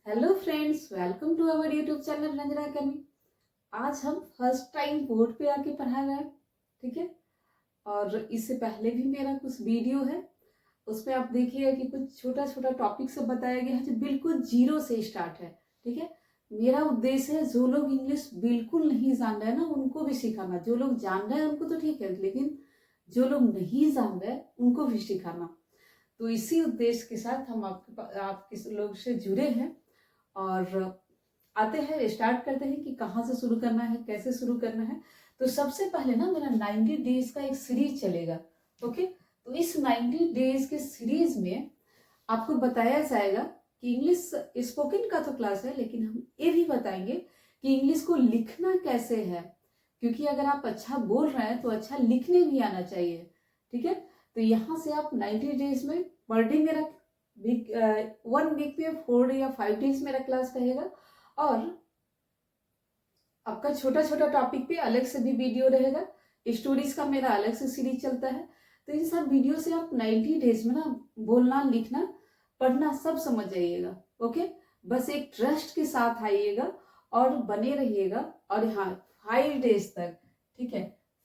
Hello friends, welcome to our YouTube channel Ranjana academy. आज हम first time board पे आके पढ़ा रहे हैं, ठीक है। और इससे पहले भी मेरा कुछ वीडियो है, उसमें आप देखिएगा कि कुछ छोटा छोटा टॉपिक सब बताया गया है जो बिल्कुल जीरो से स्टार्ट है, ठीक है। मेरा उद्देश्य है जो लोग इंग्लिश बिल्कुल नहीं जान रहे हैं ना उनको भी सिखाना। जो लोग जान रहे हैं उनको तो ठीक है, लेकिन जो लोग नहीं जान रहे उनको भी सिखाना। तो इसी उद्देश्य के साथ हम आपके लोग से जुड़े हैं और आते हैं, स्टार्ट करते हैं कि कहाँ से शुरू करना है, कैसे शुरू करना है। तो सबसे पहले ना मेरा 90 डेज का एक सीरीज चलेगा, ओके। तो इस 90 डेज के सीरीज में आपको बताया जाएगा कि इंग्लिश स्पोकन का तो क्लास है, लेकिन हम ये भी बताएंगे कि इंग्लिश को लिखना कैसे है। क्योंकि अगर आप अच्छा बोल रहे हैं तो अच्छा लिखने भी आना चाहिए, ठीक है। तो यहाँ से आप 90 डेज में पर डे मेरा वन वीक में 4 या 5 डेज मेरा क्लास रहेगा। और आपका छोटा छोटा टॉपिक पे अलग से भी वीडियो रहेगा। स्टोरीज का मेरा अलग से सीरीज चलता है। तो इन सब वीडियो से आप 90 डेज में ना बोलना, लिखना, पढ़ना सब समझ जाइएगा, ओके। बस एक ट्रस्ट के साथ आइएगा और बने रहिएगा। और हाँ, 5 डेज तक, ठीक है,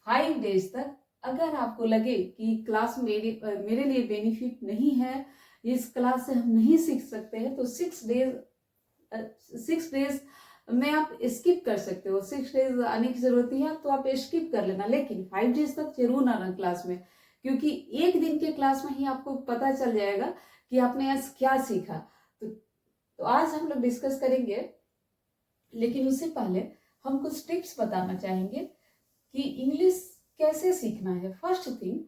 5 डेज तक अगर आपको लगे कि क्लास मेरे लिए बेनिफिट नहीं है, इस क्लास से हम नहीं सीख सकते हैं, तो 6 डेज में आप स्किप कर सकते हो। 6 डेज आने की जरूरत है तो आप स्किप कर लेना, लेकिन 5 डेज तक जरूर आना क्लास में। क्योंकि एक दिन के क्लास में ही आपको पता चल जाएगा कि आपने आज क्या सीखा। तो आज हम लोग डिस्कस करेंगे, लेकिन उससे पहले हम कुछ टिप्स बताना चाहेंगे कि इंग्लिश कैसे सीखना है। फर्स्ट थिंग,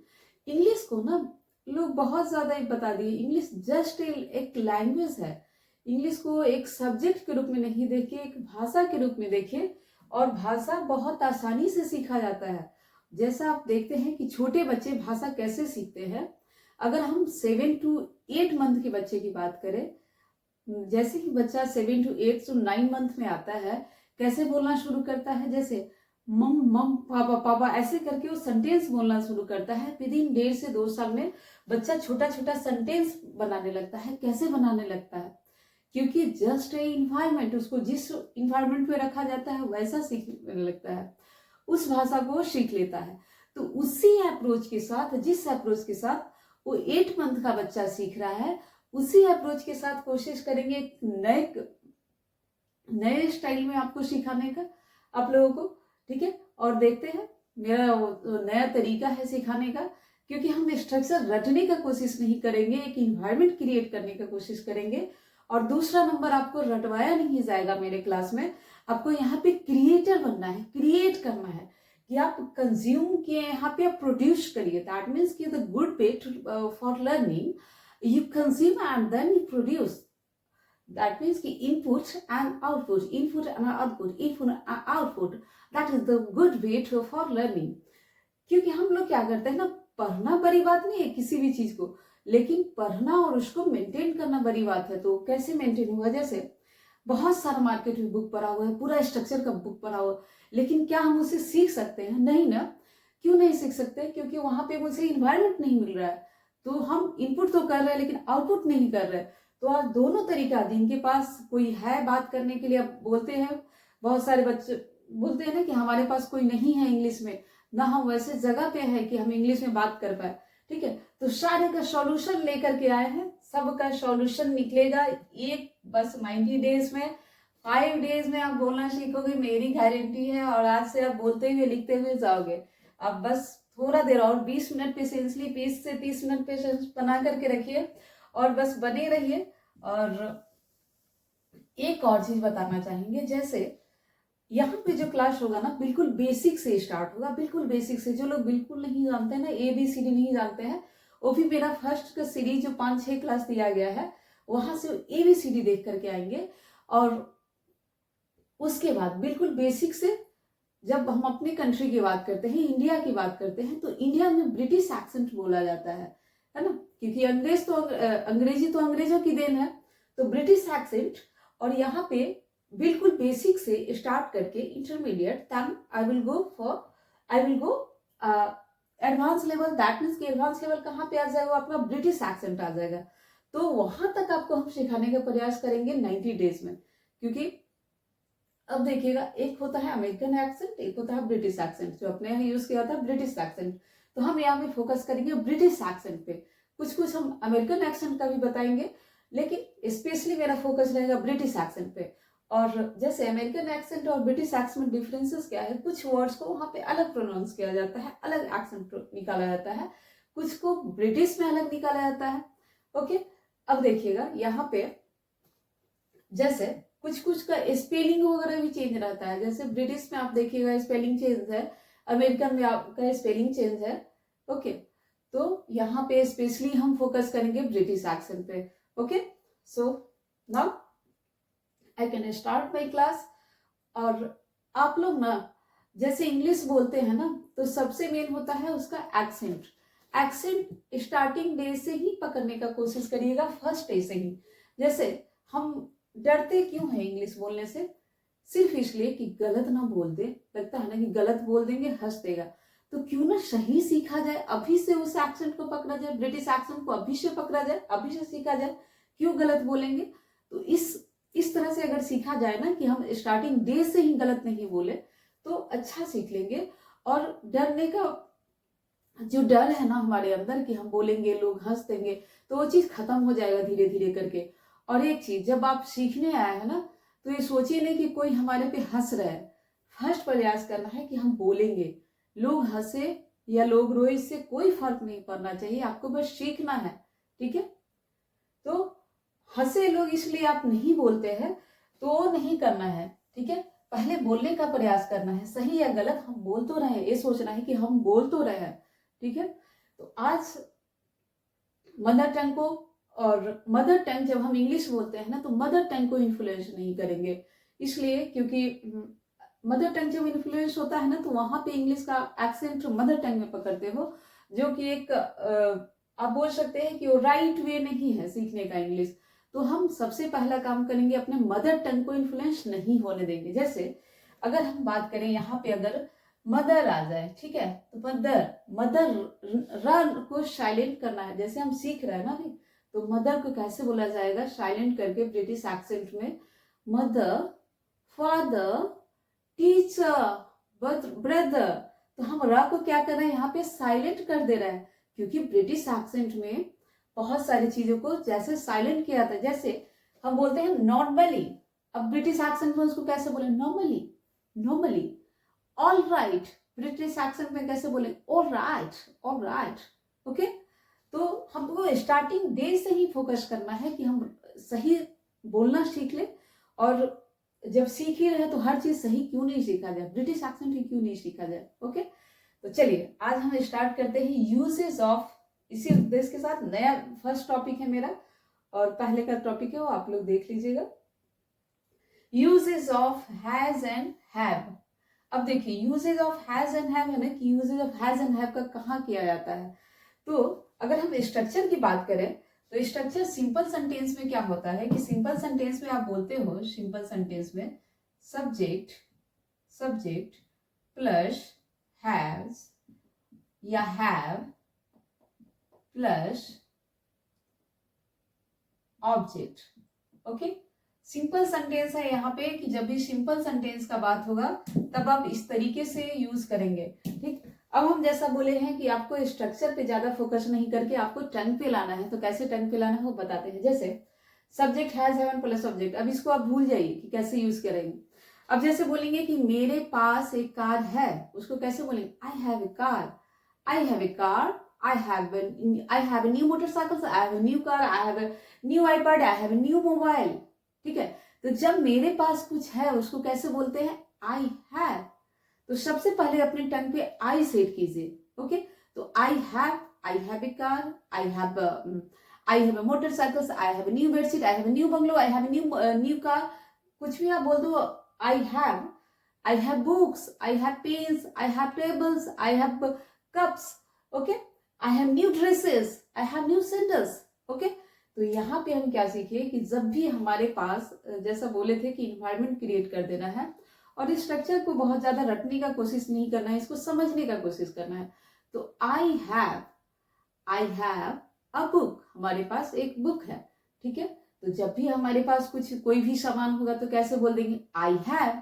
इंग्लिश को ना लोग बहुत ज्यादा ही बता दिए, इंग्लिश जस्ट एक लैंग्वेज है। इंग्लिश को एक सब्जेक्ट के रूप में नहीं देखिए, एक भाषा के रूप में देखिए। और भाषा बहुत आसानी से सीखा जाता है। जैसा आप देखते हैं कि छोटे बच्चे भाषा कैसे सीखते हैं। अगर हम 7 to 8 मंथ के बच्चे की बात करें, जैसे कि बच्चा 7 to 8 to 9 मंथ में आता है, कैसे बोलना शुरू करता है, जैसे मम मम पापा पापा ऐसे करके वो सेंटेंस बोलना शुरू करता है। विद इन 1.5 से 2 साल में बच्चा छोटा छोटा सेंटेंस बनाने लगता है। कैसे बनाने लगता है? क्योंकि जस्ट ए इन्वायरमेंट, उसको जिस इन्वायरमेंट में रखा जाता है वैसा सीखने लगता है, उस भाषा को सीख लेता है। तो उसी अप्रोच के साथ, जिस अप्रोच के साथ वो 8 मंथ का बच्चा सीख रहा है, उसी अप्रोच के साथ कोशिश करेंगे एक नए स्टाइल में आपको सिखाने का, आप लोगों को, ठीक है। और देखते हैं मेरा नया तरीका है सिखाने का। क्योंकि हम स्ट्रक्चर रटने का कोशिश नहीं करेंगे, एक इन्वायरमेंट क्रिएट करने का कोशिश करेंगे। और दूसरा नंबर, आपको रटवाया नहीं जाएगा मेरे क्लास में। आपको यहाँ पे क्रिएटर बनना है, क्रिएट करना है कि आप कंज्यूम किए, यहाँ पे आप प्रोड्यूस करिए। दैट मीन्स कि the good way for learning, you consume and then you produce. That means कि input and output, input and output, input and output. That is the good way to for learning. क्योंकि हम लोग क्या करते हैं ना, पढ़ना बड़ी बात नहीं है किसी भी चीज को, लेकिन पढ़ना और उसको मेंटेन करना बड़ी बात है। तो कैसे मेंटेन हुआ? जैसे बहुत सारा मार्केट में बुक पढ़ा हुआ है, पूरा स्ट्रक्चर का बुक पढ़ा हुआ, लेकिन क्या हम उसे सीख सकते हैं? नहीं ना। क्यों नहीं सीख सकते? क्योंकि वहां पे मुझे इन्वायरमेंट नहीं मिल रहा है। तो हम इनपुट तो कर रहे हैं लेकिन आउटपुट नहीं कर रहे। तो आज दोनों तरीका, जिनके पास कोई है बात करने के लिए, अब बोलते हैं बहुत सारे बच्चे बोलते हैं ना कि हमारे पास कोई नहीं है इंग्लिश में, ना हम वैसे जगह पे है कि हम इंग्लिश में बात कर पाए, ठीक है। तो सारे का सॉल्यूशन लेकर के आए हैं, सबका सॉल्यूशन निकलेगा एक बस 90 डेज में। 5 डेज में आप बोलना सीखोगे, मेरी गारंटी है। और आज से आप बोलते हुए लिखते हुए जाओगे। अब बस थोड़ा देर और 20 मिनट पेशेंसली, 20 से 30 मिनट पेशेंस बना करके रखिए और बस बने रहिए। और एक और चीज बताना चाहेंगे, जैसे यहाँ पे जो क्लास होगा ना, बिल्कुल बेसिक से स्टार्ट होगा, बिल्कुल बेसिक से। जो लोग बिल्कुल नहीं जानते हैं ना, ABCD नहीं जानते हैं, वो भी मेरा फर्स्ट का सीरीज जो 5-6 क्लास दिया गया है, वहां से ABCD देख करके आएंगे। और उसके बाद बिल्कुल बेसिक से, जब हम अपने कंट्री की बात करते हैं, इंडिया की बात करते हैं, तो इंडिया में ब्रिटिश एक्सेंट बोला जाता है ना। क्योंकि अंग्रेजी तो अंग्रेजों की देन है, तो ब्रिटिश एक्सेंट। और यहाँ पे बिल्कुल बेसिक से स्टार्ट करके intermediate, then I will go advance level. That means कि एडवांस लेवल कहाँ पे आ जाएगा? अपना ब्रिटिश एक्सेंट आ जाएगा। तो वहां तक आपको हम सिखाने का प्रयास करेंगे 90 डेज में। क्योंकि अब देखिएगा, एक होता है अमेरिकन एक्सेंट, एक होता है ब्रिटिश एक्सेंट, जो अपने यहाँ यूज किया था ब्रिटिश एक्सेंट। तो हम यहाँ पे फोकस करेंगे ब्रिटिश एक्सेंट पे, कुछ कुछ हम अमेरिकन एक्सेंट का भी बताएंगे, लेकिन स्पेशली मेरा फोकस रहेगा ब्रिटिश एक्सेंट पे। और जैसे अमेरिकन एक्सेंट और ब्रिटिश एक्सेंट में डिफरेंसेस क्या है, कुछ वर्ड्स को वहां पे अलग प्रोनाउंस किया जाता है, अलग एक्सेंट निकाला जाता है, कुछ को ब्रिटिश में अलग निकाला जाता है। ओके, अब देखिएगा यहाँ पे जैसे कुछ कुछ का स्पेलिंग वगैरह भी चेंज रहता है। जैसे ब्रिटिश में आप देखिएगा स्पेलिंग चेंज है, अमेरिकन में आपका स्पेलिंग चेंज है। ओके, तो यहाँ पे स्पेशली हम फोकस करेंगे ब्रिटिश एक्सेंट पे। Okay, so now I can start my class. और आप लोग ना जैसे इंग्लिश बोलते हैं ना, तो सबसे मेन होता है उसका एक्सेंट। एक्सेंट स्टार्टिंग डे से ही पकड़ने का कोशिश करिएगा, फर्स्ट डे से ही। जैसे हम डरते क्यों है इंग्लिश बोलने से? सिर्फ इसलिए कि गलत ना बोल दे, लगता है ना कि गलत बोल देंगे हंस देगा। तो क्यों ना सही सीखा जाए, अभी से उस एक्सेंट को पकड़ा जाए, ब्रिटिश एक्सेंट को अभी से पकड़ा जाए, अभी से सीखा जाए, क्यों गलत बोलेंगे। तो इस तरह से अगर सीखा जाए ना कि हम स्टार्टिंग डे से ही गलत नहीं बोले, तो अच्छा सीख लेंगे। और डरने का जो डर है ना हमारे अंदर कि हम बोलेंगे लोग हंस देंगे, तो वो चीज खत्म हो जाएगा धीरे धीरे करके। और एक चीज, जब आप सीखने आए हैं ना, तो ये सोचिए नहीं कि कोई हमारे पे हंस रहा है। फर्स्ट प्रयास करना है कि हम बोलेंगे, लोग हंसे या लोग रोए, इससे कोई फर्क नहीं पड़ना चाहिए, आपको बस सीखना है। ठीक है, तो हंसे लोग इसलिए आप नहीं बोलते हैं तो नहीं करना है। ठीक है, पहले बोलने का प्रयास करना है, सही या गलत हम बोल तो रहे हैं, ये सोचना है कि हम बोल तो रहे हैं। ठीक है, तो आज मदर टंग को, और मदर टंग जब हम इंग्लिश बोलते हैं ना, तो मदर टंग को इन्फ्लुएंस नहीं करेंगे, इसलिए क्योंकि मदर टंग जब इन्फ्लुएंस होता है ना, तो वहां पे इंग्लिश का एक्सेंट मदर टंग में पकड़ते हो, जो कि एक आप बोल सकते हैं कि वो राइट वे नहीं है सीखने का इंग्लिश। तो हम सबसे पहला काम करेंगे, अपने मदर टंग को इन्फ्लुएंस नहीं होने देंगे। जैसे अगर हम बात करें यहाँ पे, अगर मदर आ जाए, ठीक है, तो मदर रन को साइलेंट करना है, जैसे हम सीख रहे हैं ना अभी, तो मदर को कैसे बोला जाएगा साइलेंट करके ब्रिटिश एक्सेंट में? Mother, father, teacher, brother. तो हम र को क्या कर रहे हैं यहाँ पे साइलेंट कर दे रहे हैं, क्योंकि ब्रिटिश एक्सेंट में बहुत सारी चीजों को जैसे साइलेंट किया जाता है। जैसे हम बोलते हैं नॉर्मली, अब ब्रिटिश एक्सेंट में उसको कैसे बोले? Normally, normally. All right, British accent में कैसे बोले? All right, all right. Okay, तो हमको स्टार्टिंग डे से ही फोकस करना है कि हम सही बोलना सीख ले। और जब सीख ही रहे तो हर चीज सही क्यों नहीं सीखा जाए, ब्रिटिश एक्सेंट ही क्यों नहीं सीखा जाए। ओके, तो चलिए आज हम स्टार्ट करते हैं यूजेस ऑफ। इसी उद्देश्य के साथ नया फर्स्ट टॉपिक है मेरा, और पहले का टॉपिक है वो आप लोग देख लीजिएगा, uses of has and have. अब देखिए uses of has and have है ना, कि uses of has and have का कहाँ किया जाता है। तो अगर हम स्ट्रक्चर की बात करें, तो स्ट्रक्चर सिंपल सेंटेंस में क्या होता है कि सिंपल सेंटेंस में आप बोलते हो, सिंपल सेंटेंस में सब्जेक्ट प्लस हैज या have plus object. Okay, simple sentence है यहाँ पे कि जब भी सिंपल सेंटेंस का बात होगा तब आप इस तरीके से यूज करेंगे। ठीक, अब हम जैसा बोले हैं कि आपको स्ट्रक्चर पे ज्यादा फोकस नहीं करके आपको टंग पे लाना है, तो कैसे टंग पे लाना है वो बताते हैं। जैसे subject has have plus object, अब इसको आप भूल जाइए कि कैसे यूज करेंगे। अब जैसे बोलेंगे कि मेरे पास एक कार है, उसको कैसे बोलेंगे? I have a car, I have a car, I have a new motorcycle, I have a new car, I have a new iPad, I have a new mobile। ठीक है, तो जब मेरे पास कुछ है उसको कैसे बोलते हैं? I have। तो सबसे पहले अपने टंग पे I सेट कीजिए। ओके, तो I have a car, I have a motorcycle, I have a new bedsheet, I have a new bungalow, I have a new car, कुछ भी आप बोल दो। I have books, I have pens, I have tables, I have cups। Okay, I have new dresses, I have new sandals। Okay, तो यहाँ पे हम क्या सीखे कि जब भी हमारे पास, जैसा बोले थे कि इन्वायरमेंट क्रिएट कर देना है, और इस स्ट्रक्चर को बहुत ज्यादा रटने का कोशिश नहीं करना है, इसको समझने का कोशिश करना है। तो I have अ बुक, हमारे पास एक बुक है, ठीक है। तो जब भी हमारे पास कोई भी सामान होगा तो कैसे बोल देंगे, आई हैव,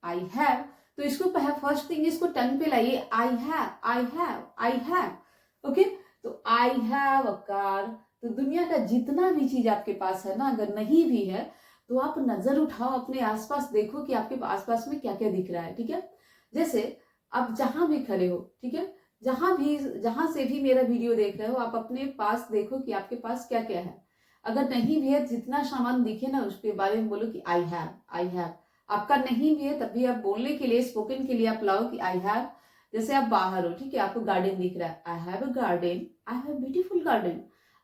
आई हैव। तो इसको फर्स्ट थिंग इसको टंग पे लाइए, आई have, I have, I have. Okay, तो आई हैव अ कार। तो दुनिया का जितना भी चीज आपके पास है ना, अगर नहीं भी है तो आप नजर उठाओ, अपने आसपास देखो कि आपके आसपास में क्या क्या दिख रहा है, ठीक है। जैसे आप जहां भी खड़े हो, ठीक है, जहां से भी मेरा वीडियो देख रहे हो, आप अपने पास देखो कि आपके पास क्या क्या है। अगर नहीं भी है, जितना सामान दिखे ना उसके बारे में बोलो कि आई हैव, आई हैव। आपका नहीं भी है तब भी आप बोलने के लिए, स्पोकन के लिए आप लाओ कि आई हैव। जैसे आप बाहर हो, ठीक है, आपको गार्डन दिख रहा है, I have a garden, I have beautiful garden,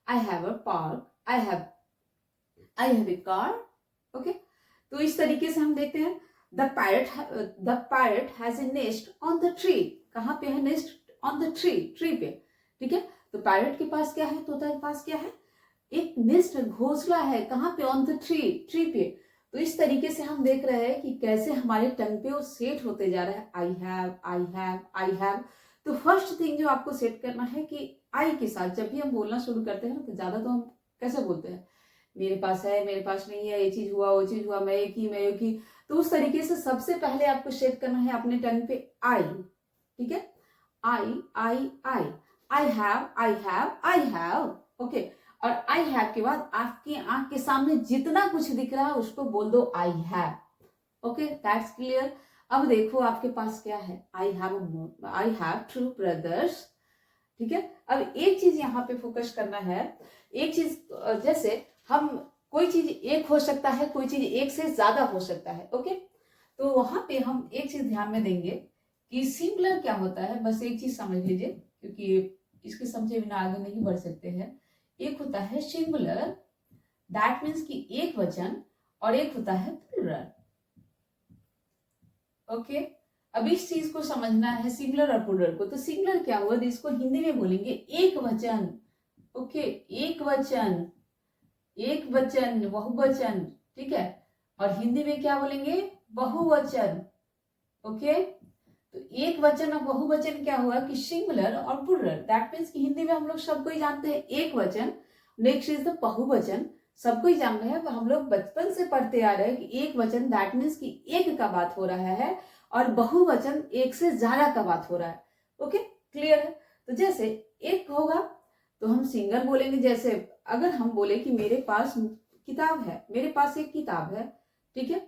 I have a park, I have a car. Okay, तो इस तरीके से हम देखते हैं। The parrot has a nest on the tree. कहाँ पे है nest? On the tree, tree पे, ठीक है। तो पैरट के पास क्या है, तोता के पास क्या है? एक नेस्ट, घोंसला है। कहाँ पे? ऑन द ट्री, ट्री पे। तो इस तरीके से हम देख रहे हैं कि कैसे हमारे टंग पे वो सेट होते जा रहा है, I have, I have, I have. तो फर्स्ट थिंग जो आपको सेट करना है कि आई के साथ जब भी हम बोलना शुरू करते हैं ना, तो ज्यादा तो हम कैसे बोलते हैं, मेरे पास है, मेरे पास नहीं है, ये चीज हुआ, वो चीज हुआ, मैं एक ही, मैं एक ही। तो उस तरीके से सबसे पहले आपको सेट करना है अपने टंग पे आई, ठीक है। I, I, I, I have, I have, I have. Okay, और आई हैव के बाद आपकी आंख के सामने जितना कुछ दिख रहा है उसको बोल दो आई हैव। Okay, that's clear. अब देखो आपके पास क्या है, आई हैव 2 ब्रदर्स, ठीक है। अब एक चीज यहाँ पे फोकस करना है, एक चीज, जैसे हम कोई चीज एक हो सकता है, कोई चीज एक से ज्यादा हो सकता है। ओके, तो वहां पे हम एक चीज ध्यान में देंगे कि सिंगुलर क्या होता है। बस एक चीज समझ लीजिए, क्योंकि इसके समझे बिना आगे नहीं बढ़ सकते हैं। एक होता है सिंगुलर, दैट मीन्स कि एक वचन, और एक होता है प्लूरल। ओके, अब इस चीज को समझना है, सिंगुलर और प्लूरल को। तो सिंगुलर क्या हुआ, इसको हिंदी में बोलेंगे एक वचन। ओके, एक वचन, एक वचन, बहुवचन, ठीक है। और हिंदी में क्या बोलेंगे, बहुवचन। ओके, तो एक वचन और बहुवचन क्या हुआ कि सिंगुलर और प्लूरल। दैट मीन्स कि हिंदी में हम लोग सबको ही जानते हैं एक वचन, नेक्स्ट इज द बहुवचन, सबको ही जान रहे हैं। हम लोग बचपन से पढ़ते आ रहे हैं कि एक वचन दैट मीन्स कि एक का बात हो रहा है, और बहुवचन एक से ज्यादा का बात हो रहा है। ओके, क्लियर है। तो जैसे एक होगा तो हम सिंगल बोलेंगे। जैसे अगर हम बोले कि मेरे पास किताब है, मेरे पास एक किताब है, ठीक है,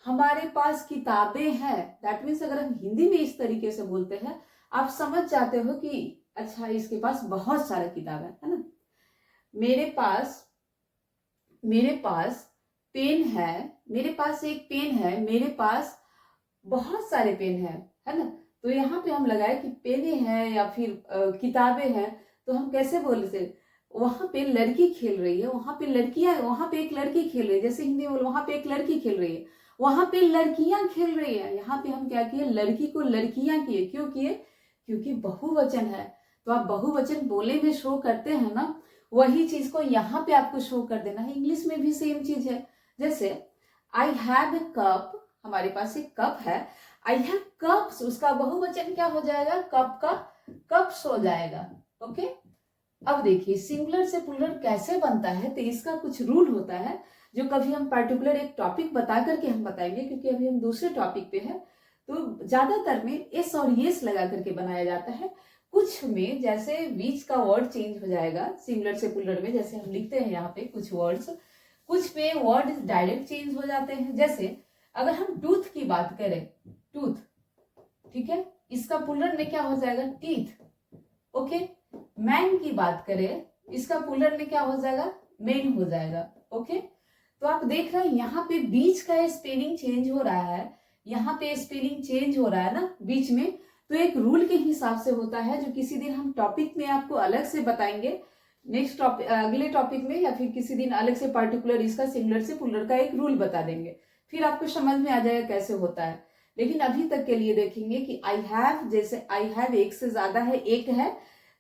हमारे पास किताबें हैं, दैट मीन्स अगर हम हिंदी में इस तरीके से बोलते हैं, आप समझ जाते हो कि अच्छा इसके पास बहुत सारे किताब है ना। मेरे पास पेन है, मेरे पास एक पेन है, मेरे पास बहुत सारे पेन है ना। तो यहाँ पे हम लगाए कि पेने हैं या फिर किताबें हैं, तो हम कैसे बोलते, वहां पे लड़की खेल रही है, वहां पे लड़कियां, वहां पे एक लड़की खेल रही है, जैसे हिंदी में वहां पे एक लड़की खेल रही है, वहां पे लड़कियां खेल रही है। यहाँ पे हम क्या किए, लड़की को लड़कियां किए। क्यों किए? क्योंकि बहुवचन है। तो आप बहुवचन बोले में शो करते हैं ना, वही चीज को यहाँ पे आपको शो कर देना है। इंग्लिश में भी सेम चीज है। जैसे आई हैव ए कप, हमारे पास एक कप है, आई हैव कप्स, उसका बहुवचन क्या हो जाएगा, कप का कप्स हो जाएगा। ओके, अब देखिए सिंगुलर से प्लूरल कैसे बनता है, तो इसका कुछ रूल होता है जो कभी हम पर्टिकुलर एक टॉपिक बता करके हम बताएंगे, क्योंकि अभी हम दूसरे टॉपिक पे हैं। तो ज्यादातर में एस और येस लगा करके बनाया जाता है। कुछ में जैसे बीच का वर्ड चेंज हो जाएगा सिंगुलर से प्लूरल में, जैसे हम लिखते हैं यहाँ पे कुछ वर्ड्स, कुछ में वर्ड डायरेक्ट चेंज हो जाते हैं। जैसे अगर हम टूथ की बात करें, टूथ, ठीक है, इसका प्लूरल में क्या हो जाएगा, टीथ। ओके, मैन की बात करें, इसका प्लूरल में क्या हो जाएगा, मेन हो जाएगा। ओके, तो आप देख रहे हैं यहाँ पे बीच का स्पेलिंग चेंज हो रहा है, यहाँ पे स्पेलिंग चेंज हो रहा है ना बीच में। तो एक रूल के हिसाब से होता है, जो किसी दिन हम टॉपिक में आपको अलग से बताएंगे, नेक्स्ट टॉपिक, अगले टॉपिक में, या फिर किसी दिन अलग से पर्टिकुलर इसका सिंगुलर से प्लूरल का एक रूल बता देंगे, फिर आपको समझ में आ जाएगा कैसे होता है। लेकिन अभी तक के लिए देखेंगे कि आई हैव, जैसे आई हैव एक से ज्यादा है, एक है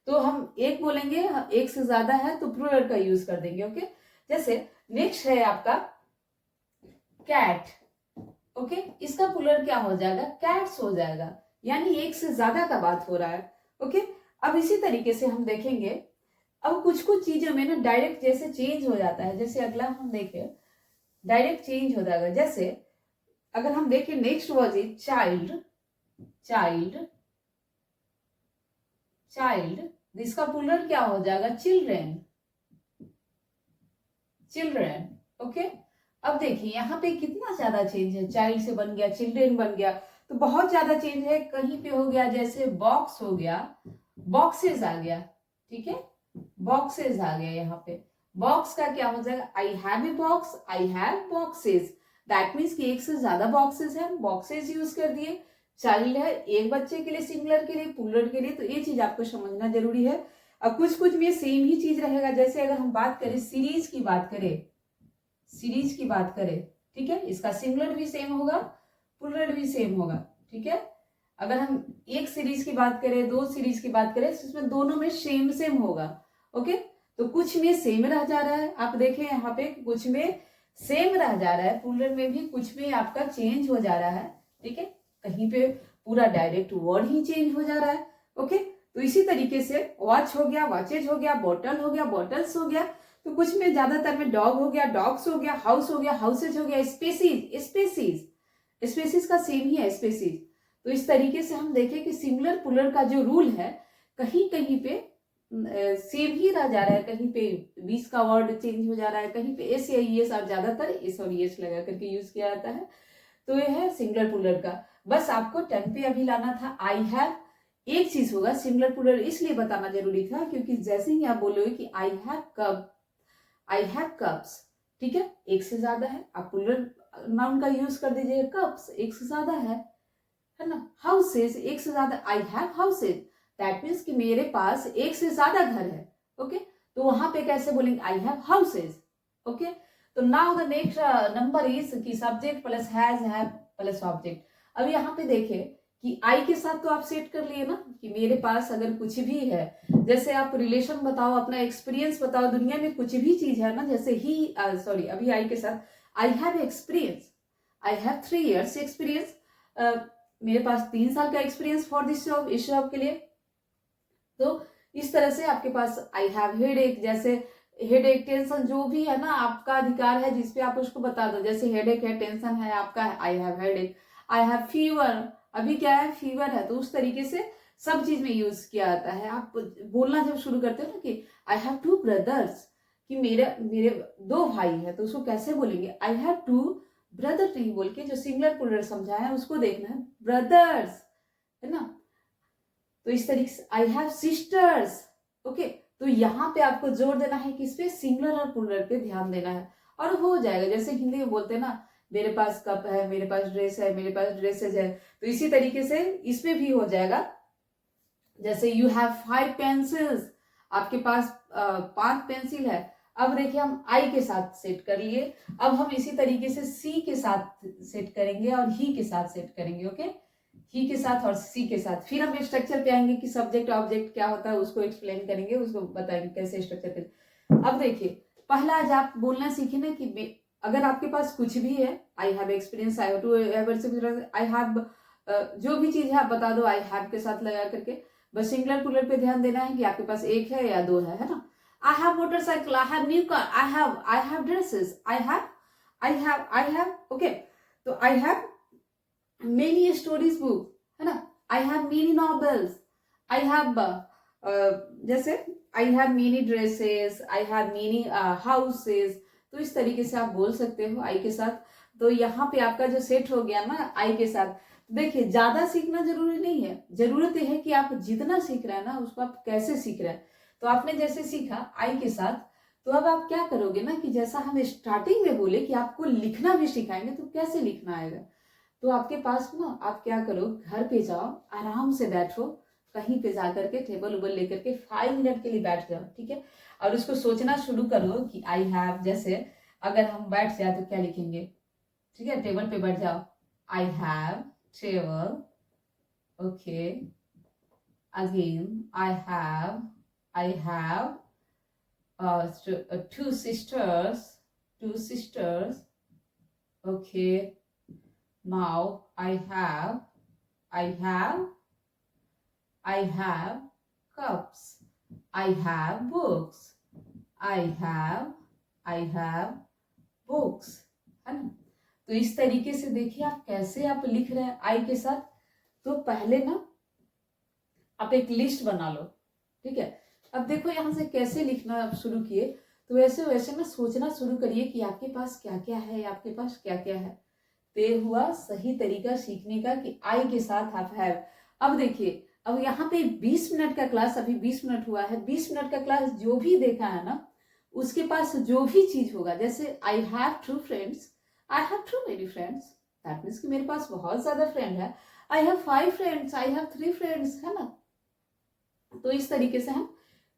तो हम एक बोलेंगे, एक से ज्यादा है तो प्लूरल का यूज कर देंगे। ओके, जैसे नेक्स्ट है आपका कैट। ओके, इसका प्लूरल क्या हो जाएगा, कैट्स हो जाएगा, यानी एक से ज्यादा का बात हो रहा है। ओके, अब इसी तरीके से हम देखेंगे अब कुछ कुछ चीजों में ना डायरेक्ट जैसे चेंज हो जाता है, जैसे अगला हम देखें डायरेक्ट चेंज हो जाएगा। जैसे अगर हम देखें next word is child, child, child इसका प्लूरल क्या हो जाएगा? Children, children. ओके, अब देखिए यहाँ पे कितना ज्यादा चेंज है, चाइल्ड से बन गया चिल्ड्रेन बन गया, तो बहुत ज्यादा चेंज है। कहीं पे हो गया जैसे बॉक्स हो गया, बॉक्सेस आ गया, ठीक है, बॉक्सेस आ गया। यहाँ पे बॉक्स का क्या हो जाएगा? I have a box, I have boxes, that means कि एक से ज्यादा बॉक्सेस है, बॉक्सेस यूज कर दिए। चाइल्ड है एक बच्चे के लिए, सिंगुलर के लिए, प्लूरल के लिए, तो ये चीज आपको समझना जरूरी है। अब कुछ कुछ में सेम ही चीज रहेगा। जैसे अगर हम बात करें सीरीज की बात करें, सीरीज की बात करें, ठीक है, इसका सिंगुलर भी सेम होगा, प्लूरल भी सेम होगा, ठीक है। अगर हम एक सीरीज की बात करें, दो सीरीज की बात करें, तो इसमें दोनों में सेम सेम होगा। ओके, तो कुछ में सेम रह जा रहा है, आप देखें यहाँ पे कुछ में सेम रह जा रहा है, प्लूरल में भी कुछ में आपका चेंज हो जा रहा है, ठीक है, कहीं पे पूरा डायरेक्ट वर्ड ही चेंज हो जा रहा है। ओके, तो इसी तरीके से वॉच हो गया, वॉचेज हो गया, बॉटल हो गया, बॉटल्स हो गया, तो कुछ में ज्यादातर में डॉग हो गया, डॉग्स हो गया, हाउस हो गया, हाउसेज हो गया, स्पेसीज, स्पेसीज, स्पेसीज का सेम ही है, स्पेसीज। तो इस तरीके से हम देखें कि सिंगुलर प्लूरल का जो रूल है कहीं कहीं पे सेम ही रह जा रहा है, कहीं पे बीच का वर्ड चेंज हो जा रहा है, कहीं पे एस या ईएस, और ज्यादातर एस और ईएस लगा करके यूज किया जाता है। तो ये है सिंगुलर प्लूरल का। बस आपको टंग पे अभी लाना था आई हैव। एक चीज होगा सिंगुलर प्लूरल इसलिए बताना जरूरी था क्योंकि जैसे ही आप बोलोगे कि I have cup, I have cups, ठीक है, एक से ज्यादा है, आप प्लूरल नाउन का यूज कर दीजिए, कप्स एक से ज्यादा है ना। हाउसेज एक से ज्यादा, आई हैव हाउसेज, दैट मीन्स कि मेरे पास एक से ज्यादा घर है। ओके, तो वहां पे कैसे बोलेंगे? I have houses. ओके, तो now the next number is कि subject plus have plus object. अब यहाँ पे देखे कि आई के साथ तो आप सेट कर लिए ना कि मेरे पास अगर कुछ भी है, जैसे आप रिलेशन बताओ, अपना एक्सपीरियंस बताओ, दुनिया में कुछ भी चीज है ना, जैसे ही सॉरी अभी आई के साथ आई have experience, I have 3 years experience, मेरे पास 3 साल का एक्सपीरियंस फॉर दिस जॉब, इस जॉब के लिए। तो इस तरह से आपके पास आई हैव हेड एक, जैसे हेड एक टेंशन जो भी है ना आपका अधिकार है जिसपे आप उसको बता दो, जैसे हेड एक है, टेंशन है आपका, आई हैव हेड एक। आई हैव फीवर, अभी क्या है, फीवर है, तो उस तरीके से सब चीज में यूज किया जाता है। आप बोलना जब शुरू करते हो ना कि आई हैव 2 brothers, कि मेरे मेरे 2 भाई है, तो उसको कैसे बोलेंगे? आई हैव 2 ब्रदर नहीं बोल के जो सिंगुलर प्लूरल समझा है उसको देखना है, ब्रदर्स, है ना। तो इस तरीके से आई हैव सिस्टर्स। ओके, तो यहाँ पे आपको जोर देना है किस पे? सिंगुलर और प्लूरल पे ध्यान देना है और हो जाएगा। जैसे हिंदी में बोलते हैं ना, मेरे पास कप है, मेरे पास ड्रेस है, मेरे पास ड्रेसेज है, तो इसी तरीके से इसमें भी हो जाएगा। जैसे यू हैव 5 pencils, आपके पास 5 पेंसिल है। अब देखिए हम आई के साथ सेट कर लिए, अब हम इसी तरीके से सी के साथ सेट करेंगे और ही के साथ सेट करेंगे। ओके, ही के साथ और सी के साथ, फिर हम स्ट्रक्चर पे आएंगे कि सब्जेक्ट ऑब्जेक्ट क्या होता है, उसको एक्सप्लेन करेंगे, उसको बताएंगे कैसे स्ट्रक्चर पे। अब देखिए पहला आज आप बोलना सीखे ना कि अगर आपके पास कुछ भी है, I have experience, I have to, I have, जो भी चीज है आप बता दो आई हैव के साथ लगा करके। बस सिंगुलर प्लूरल पे ध्यान देना है कि आपके पास एक है या 2 है ना। I have motorcycle, I have new car, I have dresses, I have, okay, तो I have many stories book, है ना, I have many novels, I have जैसे I have many dresses, I have many houses, तो इस तरीके से आप बोल सकते हो आई के साथ। तो यहाँ पे आपका जो सेट हो गया ना आई के साथ। देखिए ज्यादा सीखना जरूरी नहीं है, जरूरत है कि आप जितना सीख रहे हैं ना उसको आप कैसे सीख रहे हैं। तो आपने जैसे सीखा आई के साथ, तो अब आप क्या करोगे ना कि जैसा हम स्टार्टिंग में बोले कि आपको लिखना भी सिखाएंगे, तो कैसे लिखना आएगा। तो आपके पास ना आप क्या करो, घर पे जाओ, आराम से बैठो, कहीं पे जा करके टेबल उबल लेकर के 5 मिनट के लिए बैठ जाओ, ठीक है, और उसको सोचना शुरू करो कि आई हैव। जैसे अगर हम बैठ जाए तो क्या लिखेंगे, ठीक है, टेबल पे बैठ जाओ, I have table, okay, again I have 2 sisters, okay, now I have cups, I have books, I have books, है ना। तो इस तरीके से देखिए आप कैसे आप लिख रहे हैं आई के साथ। तो पहले ना आप एक लिस्ट बना लो, ठीक है। अब देखो यहाँ से कैसे लिखना आप शुरू किए, तो वैसे वैसे में सोचना शुरू करिए कि आपके पास क्या क्या है, आपके पास क्या क्या है। ते हुआ सही तरीका सीखने का कि आई के साथ आप हैव। अब देखिए, अब यहाँ पे 20 मिनट का क्लास, अभी 20 मिनट हुआ है, 20 मिनट का क्लास जो भी देखा है ना, उसके पास जो भी चीज होगा, जैसे I have true friends, I have true many friends, that means कि मेरे पास बहुत ज्यादा फ्रेंड है। I have 5 friends, I have 3 friends, है ना। तो इस तरीके से हम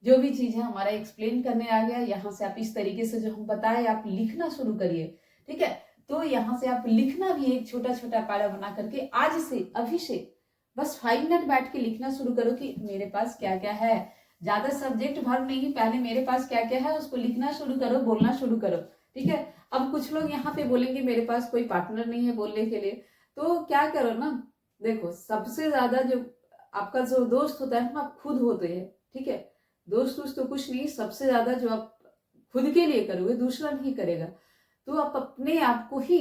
जो भी चीज है हमारा एक्सप्लेन करने आ गया। यहाँ से आप इस तरीके से जो हम बताए आप लिखना शुरू करिए, ठीक है। तो यहाँ से आप लिखना भी एक छोटा छोटा पैरा बना करके आज से, अभी से बस 5 मिनट बैठ के लिखना शुरू करो कि मेरे पास क्या क्या है। ज्यादा सब्जेक्ट वर्ब नहीं, पहले मेरे पास क्या क्या है उसको लिखना शुरू करो, बोलना शुरू करो, ठीक है। अब कुछ लोग यहाँ पे बोलेंगे मेरे पास कोई पार्टनर नहीं है बोलने के लिए, तो क्या करो ना, देखो सबसे ज्यादा जो आपका जो दोस्त होता है ना, आप खुद होते हैं, ठीक है। दोस्त तो कुछ नहीं, सबसे ज्यादा जो आप खुद के लिए करोगे दूसरा नहीं करेगा। तो आप अपने आप को ही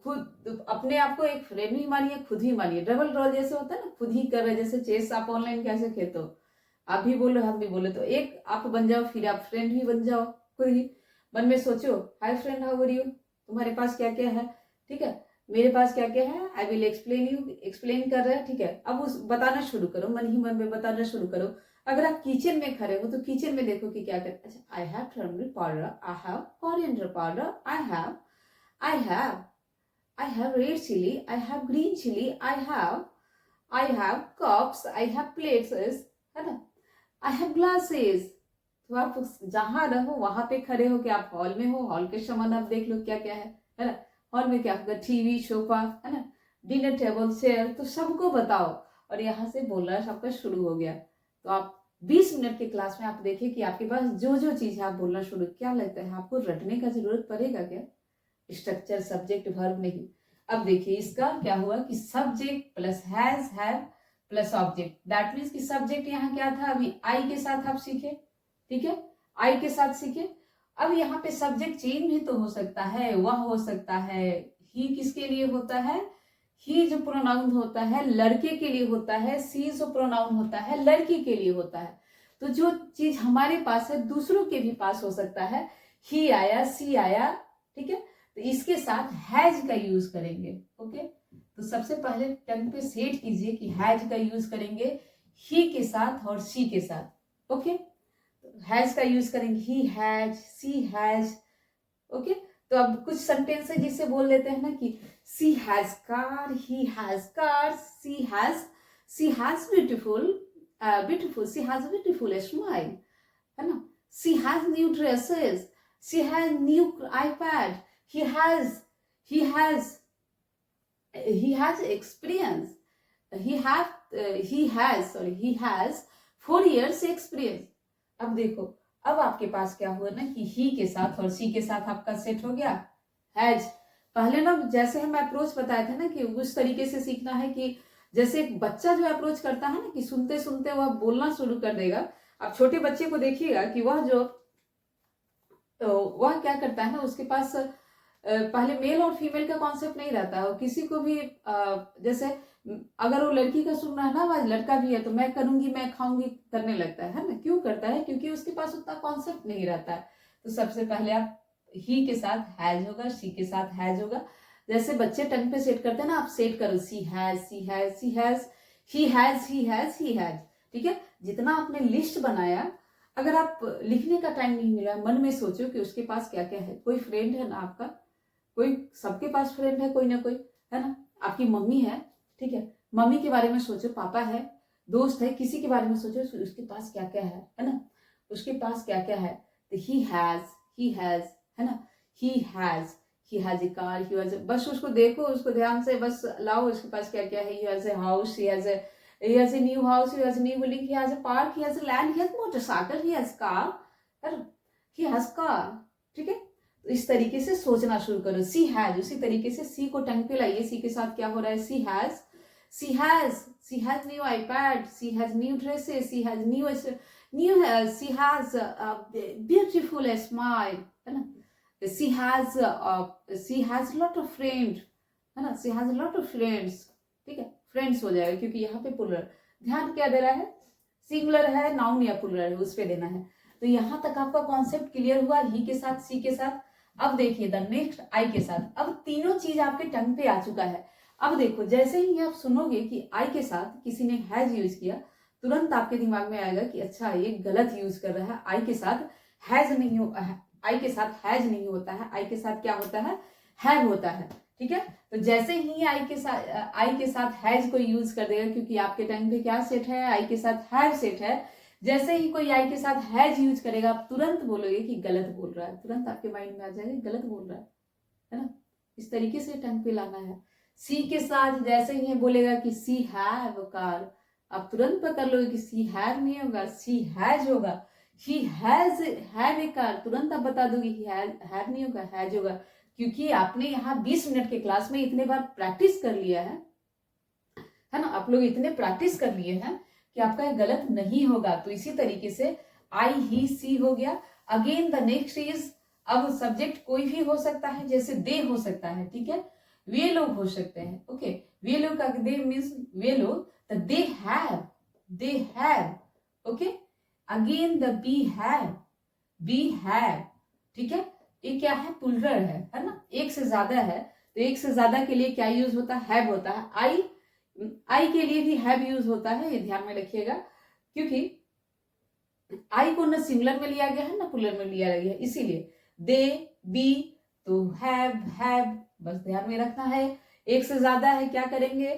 खुद, अपने आप को एक फ्रेंड ही मानिए, खुद ही मानिए। डबल रोल जैसे होता है ना, खुद ही कर रहे, जैसे चेस आप ऑनलाइन कैसे खेलते हो, आप भी बोलो हम भी बोले, तो एक आप बन जाओ, फिर आप फ्रेंड भी बन जाओ खुद ही। मन में सोचो hi friend how are you, तुम्हारे पास क्या क्या है, ठीक है, मेरे पास क्या क्या है, I will explain you, explain कर रहे हैं, ठीक है। अब उस बताना शुरू करो, मन ही मन में बताना शुरू करो। अगर आप किचन में खड़े हो तो किचन में देखो कि क्या करते। अच्छा, I have turmeric powder, I have coriander powder, I have red chili, I have green chili, I have cups, I have plates, है ना, I have glasses। तो आप जहां रहो वहां पे खड़े हो, कि आप हॉल में हो, हॉल के सामान आप देख लो क्या क्या है ना। हॉल में क्या होगा, टीवी, सोफा, है ना, डिनर टेबल, चेयर, तो सबको बताओ और यहाँ से बोलना सबका शुरू हो गया। तो आप 20 मिनट की क्लास में आप देखिए कि आपके पास जो जो चीज है आप बोलना शुरू, क्या लगता है आपको रटने का जरूरत पड़ेगा क्या, स्ट्रक्चर, सब्जेक्ट, वर्ब नहीं। अब देखिए इसका क्या हुआ कि subject plus has, have plus object, that means कि सब्जेक्ट यहाँ क्या था, अभी आई के साथ आप सीखे, ठीक है, आई के साथ सीखे। अब यहाँ पे सब्जेक्ट चेंज भी तो हो सकता है, वह हो सकता है, ही किसके लिए होता है, ही जो प्रोनाउन होता है लड़के के लिए होता है, सी जो प्रोनाउन होता है लड़की के लिए होता है। तो जो चीज हमारे पास है दूसरों के भी पास हो सकता है, ही आया, सी आया, ठीक है। तो इसके साथ हैज का यूज करेंगे, ओके। तो सबसे पहले टंग पे सेट कीजिए कि हैज का यूज करेंगे ही के साथ और सी के साथ, ओके। तो हैज का यूज करेंगे, he has, she has, okay. तो अब कुछ सेंटेंस है जिसे बोल देते हैं ना कि she has car, he has car, she has beautiful, she has beautiful smile, है ना। She has new dresses, she has new iPad, he has experience, he has 4 years experience। अब देखो, अब आपके पास क्या हुआ ना कि ही के साथ और सी के साथ आपका सेट हो गया हैज। पहले ना जैसे हम अप्रोच बताए थे ना कि उस तरीके से सीखना है कि जैसे एक बच्चा जो अप्रोच करता है ना कि सुनते सुनते वह बोलना शुरू कर देगा। आप छोटे बच्चे को देखिएगा कि वह जो वह क्या करता है ना, उसके पास पहले मेल और फीमेल का कॉन्सेप्ट नहीं रहता है। किसी को भी जैसे अगर वो लड़की का सुन रहा है ना आवाज, लड़का भी है तो मैं करूंगी, मैं खाऊंगी करने लगता है ना। क्यों करता है, क्योंकि उसके पास उतना कॉन्सेप्ट नहीं रहता है। तो सबसे पहले आप ही के साथ हैज होगा, सी के साथ हैज होगा। जैसे बच्चे टंग पे सेट करते हैं ना, आप सेट करो she has, she has, she has, he has, he has, he has, ठीक है। जितना आपने लिस्ट बनाया, अगर आप लिखने का टाइम नहीं मिला, मन में सोचो कि उसके पास क्या क्या है। कोई फ्रेंड है ना आपका, कोई, सबके पास फ्रेंड है कोई ना कोई, है ना। आपकी मम्मी है, ठीक है, मम्मी के बारे में सोचो, पापा है, दोस्त है, किसी के बारे में सोचो उसके पास क्या क्या है ना, उसके पास क्या क्या है। तो ही हैज, है ना, he has a car, he has, बस उसको देखो, उसको ध्यान से बस लाओ, उसके पास क्या क्या है। He has a house, he has a new house, he has a new building, he has a park, he has a land, he has motorcycle, he has car, है ना, he has car, ठीक है। तो इस तरीके से सोचना शुरू करो। सी हैज, उसी तरीके से सी को टंग पे लाइए, सी के साथ क्या हो रहा है, she has new iPad, she has new dresses, she has she has beautiful smile, है ना, she has lot of friend, है ना, she has lot of friends, ठीक है, फ्रेंड्स हो जाएगा क्योंकि यहाँ पे पुलर, ध्यान क्या दे रहा है, सिंगुलर है, नाउन या पुलर है, उस पे देना है। तो यहाँ तक आपका कॉन्सेप्ट क्लियर हुआ, ही के साथ, सी के साथ। अब देखिए द नेक्स्ट आई के साथ, अब तीनों चीज आपके टंग पे आ चुका है। अब देखो जैसे ही आप सुनोगे कि आई के साथ किसी ने हैज यूज किया, तुरंत आपके दिमाग में आएगा कि अच्छा ये गलत यूज कर रहा है, आई के साथ हैज नहीं हो, आई के साथ हैज नहीं होता है, आई के साथ क्या होता है, हैव होता है, ठीक है। तो जैसे ही आई के साथ हैज को यूज कर देगा, क्योंकि आपके टंग पे क्या सेट है, आई के साथ हैव सेट है, जैसे ही कोई आई के साथ हैज यूज करेगा आप तुरंत बोलोगे कि गलत बोल रहा है, तुरंत आपके माइंड में आ जाएगा गलत बोल रहा है ना। इस तरीके से टंग पे लाना है। सी के साथ जैसे ही बोलेगा कि सी हैव कार, आप तुरंत पकड़ लोगे कि सी हैव नहीं होगा, सी हैज होगा। He has have a car, तुरंत आप बता दोगे कि हैव नहीं होगा, हैज होगा, क्योंकि आपने यहाँ 20 मिनट के क्लास में इतने बार प्रैक्टिस कर लिया है ना, आप लोग इतने प्रैक्टिस कर लिए हैं कि आपका ये गलत नहीं होगा। तो इसी तरीके से आई, ही, सी हो गया। अगेन द नेक्स्ट इज, अब सब्जेक्ट कोई भी हो सकता है, जैसे दे हो सकता है, ठीक है, वे लोग हो सकते हैं, ओके, वे लोग का दे मीन्स वे लोग, तो they have, okay. Again the B have, ठीक है, ये क्या है, पुलरल है ना, एक से ज्यादा है, तो एक से ज्यादा के लिए क्या यूज होता है, हैव होता है। आई के लिए भी हैव यूज होता है, ये ध्यान में रखिएगा, क्योंकि आई को न सिंगुलर में लिया गया है ना पुलर में लिया गया है, इसीलिए दे, बी, तो हैव, बस ध्यान में रखना है। एक से ज्यादा है, क्या करेंगे,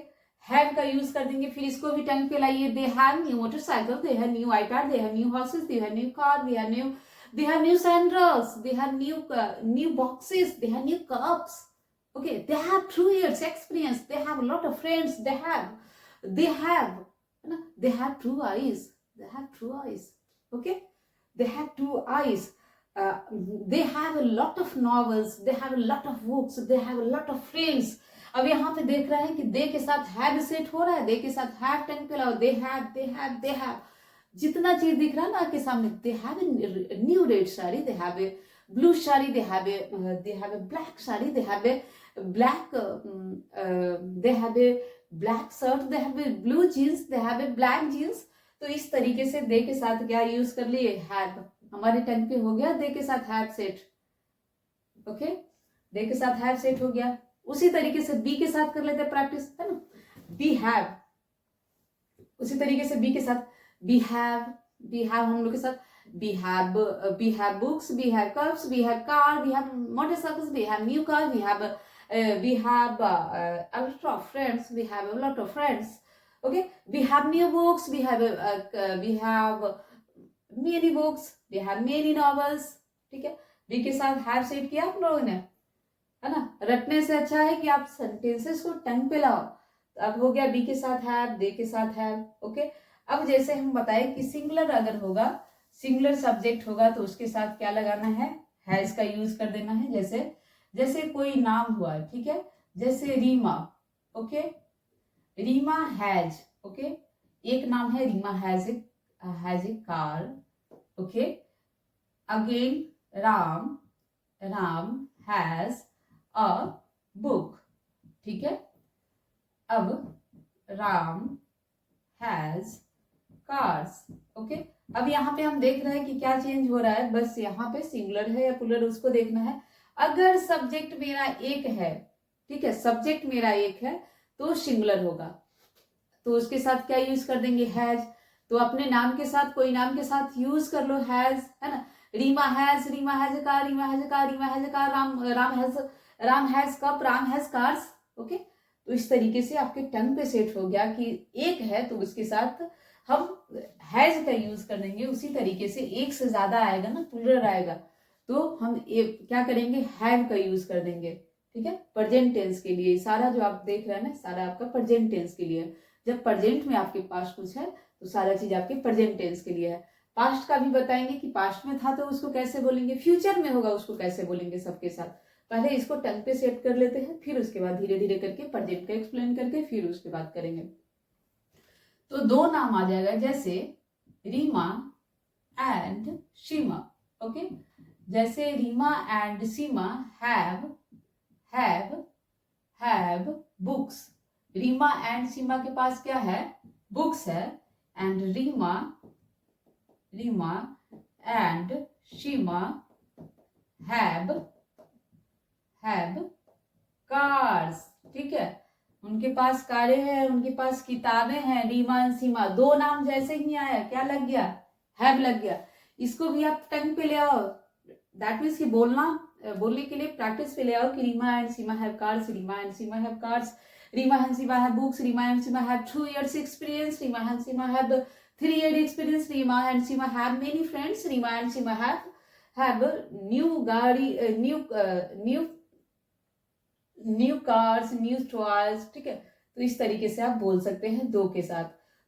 हैव का यूज कर देंगे। फिर इसको भी टंग पे लाइए, they have new motorcycle, they have new iPad, they have new horses, they have new car, they have new sandals, they have new boxes, they have new cups, okay, they have 2 years experience, they have a lot of friends, they have they have 2 eyes, okay, they have 2 eyes, they have a lot of novels, they have a lot of books, they have a lot of friends। अब यहाँ पे देख रहे हैं कि दे के साथ have set हो रहा है, दे के साथ हैव टंग पे लाओ, they have जितना चीज दिख रहा है ना आपके सामने, they have a new red sari, they have a blue sari, they have a black sari, they have a black they have a black shirt, they have a blue jeans, they have a black jeans। तो इस तरीके से दे के साथ क्या use कर लिए, have, हमारे टंग पे हो गया दे के साथ हैव सेट, ओके, दे के साथ हैव सेट हो गया। उसी तरीके से बी के साथ कर लेते हैं प्रैक्टिस, है ना, बी हैव, उसी तरीके से बी के साथ बी हैव हम लोग के साथ we have books, we have cups, we have car, we have motorcycles, we have new car, we have a lot of friends, we have a lot of friends, okay, we have new books, we have many books, we have many novels, ठीक है। B के साथ have set किया आप लोगों ने, है ना, रटने से अच्छा है कि आप सेंटेंसेस को टंग पे लाओ। तो अब हो गया बी के साथ हैव, दे के साथ हैव, ओके। अब जैसे हम बताए कि सिंगुलर अगर होगा, सिंगुलर सब्जेक्ट होगा तो उसके साथ क्या लगाना है, हैज का यूज कर देना है। जैसे कोई नाम हुआ, ठीक है, जैसे Reema, okay, Reema has, okay, एक नाम है Reema has a car, okay. Again Ram has a book, ठीक है। अब राम हैज कार्स, ओके। अब यहाँ पे हम देख रहे हैं कि क्या चेंज हो रहा है, बस यहाँ पे सिंगुलर है या प्लूरल उसको देखना है। अगर सब्जेक्ट मेरा एक है, ठीक है, सब्जेक्ट मेरा एक है तो सिंगुलर होगा, तो उसके साथ क्या यूज कर देंगे, हैज। तो अपने नाम के साथ कोई नाम के साथ यूज कर लो हैज, है ना, Reema has a car, Ram has cup, Ram has cars, okay. तो इस तरीके से आपके टंग पे सेट हो गया कि एक है तो उसके साथ हम हैज का यूज कर देंगे। उसी तरीके से एक से ज्यादा आएगा ना, प्लूरल आएगा, तो हम क्या करेंगे, हैव का यूज कर देंगे, ठीक है, प्रेजेंट टेंस के लिए। सारा जो आप देख रहे हैं ना, सारा आपका प्रेजेंट टेंस के लिए। जब प्रेजेंट में आपके पास कुछ है तो सारा चीज आपके प्रेजेंट टेंस के लिए है। पास्ट का भी बताएंगे कि पास्ट में था तो उसको कैसे बोलेंगे, फ्यूचर में होगा उसको कैसे बोलेंगे, सबके साथ। पहले इसको टंग पे सेट कर लेते हैं, फिर उसके बाद धीरे धीरे करके प्रेजेंट का एक्सप्लेन करके फिर उसके बाद करेंगे। तो 2 नाम आ जाएगा, जैसे रीमा एंड सीमा। ओके, जैसे Reema and Seema have books. Reema and Seema के पास क्या है? बुक्स है। And Reema and Seema have cars. ठीक है, उनके पास कारें हैं, उनके पास किताबें हैं। रीमा एंड सीमा, दो नाम जैसे ही आया क्या लग गया? हैव लग गया। इसको भी आप टंग पे ले आओ, दैट मीन्स कि बोलने के लिए प्रैक्टिस पे ले आओ कि Reema and Seema have cars, Reema and Seema have cars, Reema and Seema have books, Reema and Seema have 2 years experience, Reema and Seema have 3 year experience, Reema and Seema have many friends, Reema and Seema have new गाड़ी, न्यू कार्स, न्यू टॉयज। ठीक है, तो इस तरीके से आप बोल सकते हैं दो के साथ।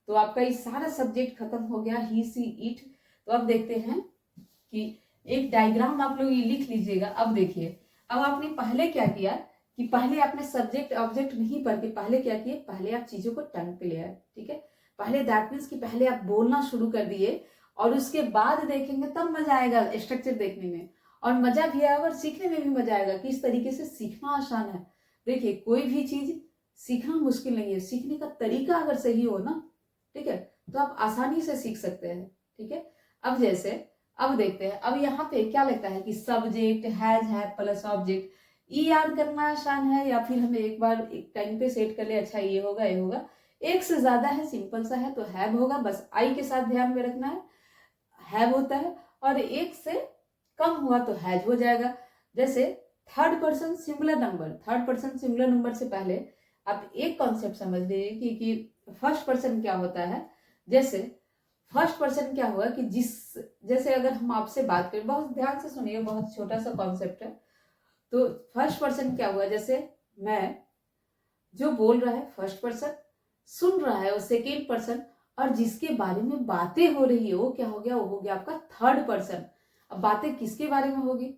तो आपका ये सारा सब्जेक्ट खत्म हो गया, ही सी इट। तो अब देखते हैं कि एक डायग्राम आप लोग ये लिख लीजिएगा। अब देखिए, अब आपने पहले क्या किया कि पहले आपने सब्जेक्ट ऑब्जेक्ट नहीं पढ़ के पहले क्या किए, पहले आप चीजों को टंग पे ले आए। ठीक है, पहले दैट मीन्स कि पहले आप बोलना शुरू कर दिए और उसके बाद देखेंगे तब मजा आएगा स्ट्रक्चर देखने में, और मजा भी आएगा और सीखने में भी मजा आएगा कि इस तरीके से सीखना आसान है। देखिए, कोई भी चीज सीखना मुश्किल नहीं है, सीखने का तरीका अगर सही हो ना, ठीक है, तो आप आसानी से सीख सकते हैं। ठीक है, अब जैसे अब देखते हैं, अब यहाँ पे क्या लगता है कि सब्जेक्ट हैव प्लस ऑब्जेक्ट, ये याद करना आसान है या फिर हमें एक बार एक टाइम पे सेट कर ले, अच्छा ये होगा ये होगा। एक से ज्यादा है, सिंपल सा है, तो हैव होगा, बस आई के साथ ध्यान में रखना है, हैव होता है। और एक से कम हुआ तो हैज हो जाएगा। जैसे थर्ड पर्सन सिंगुलर नंबर से पहले आप एक कॉन्सेप्ट समझ लीजिए कि फर्स्ट पर्सन क्या होता है। जैसे फर्स्ट पर्सन क्या हुआ कि जैसे अगर हम आपसे बात करें, बहुत ध्यान से सुनिए, बहुत छोटा सा कॉन्सेप्ट है। तो फर्स्ट पर्सन क्या हुआ, जैसे मैं जो बोल रहा है फर्स्ट पर्सन, सुन रहा है वो सेकेंड पर्सन, और जिसके बारे में बातें हो रही है वो क्या हो गया, वो हो गया आपका थर्ड पर्सन। अब बातें किसके बारे में होगी?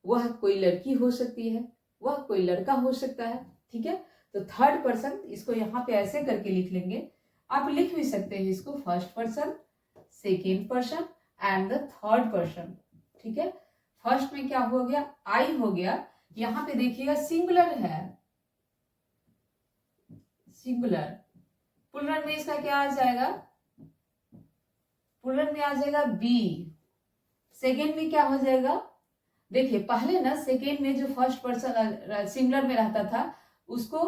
वह कोई लड़की हो सकती है, वह कोई लड़का हो सकता है। ठीक है, तो थर्ड पर्सन, इसको यहाँ पे ऐसे करके लिख लेंगे। आप लिख भी सकते हैं इसको first person, second person and the third person. ठीक है, फर्स्ट में क्या हो गया, आई हो गया। यहाँ पे देखिएगा सिंगुलर है, सिंगुलर। प्लूरल में इसका क्या आ जाएगा, प्लूरल में आ जाएगा बी। सेकेंड में क्या हो जाएगा, देखिए पहले ना सेकेंड में जो फर्स्ट पर्सन सिंगुलर में रहता था उसको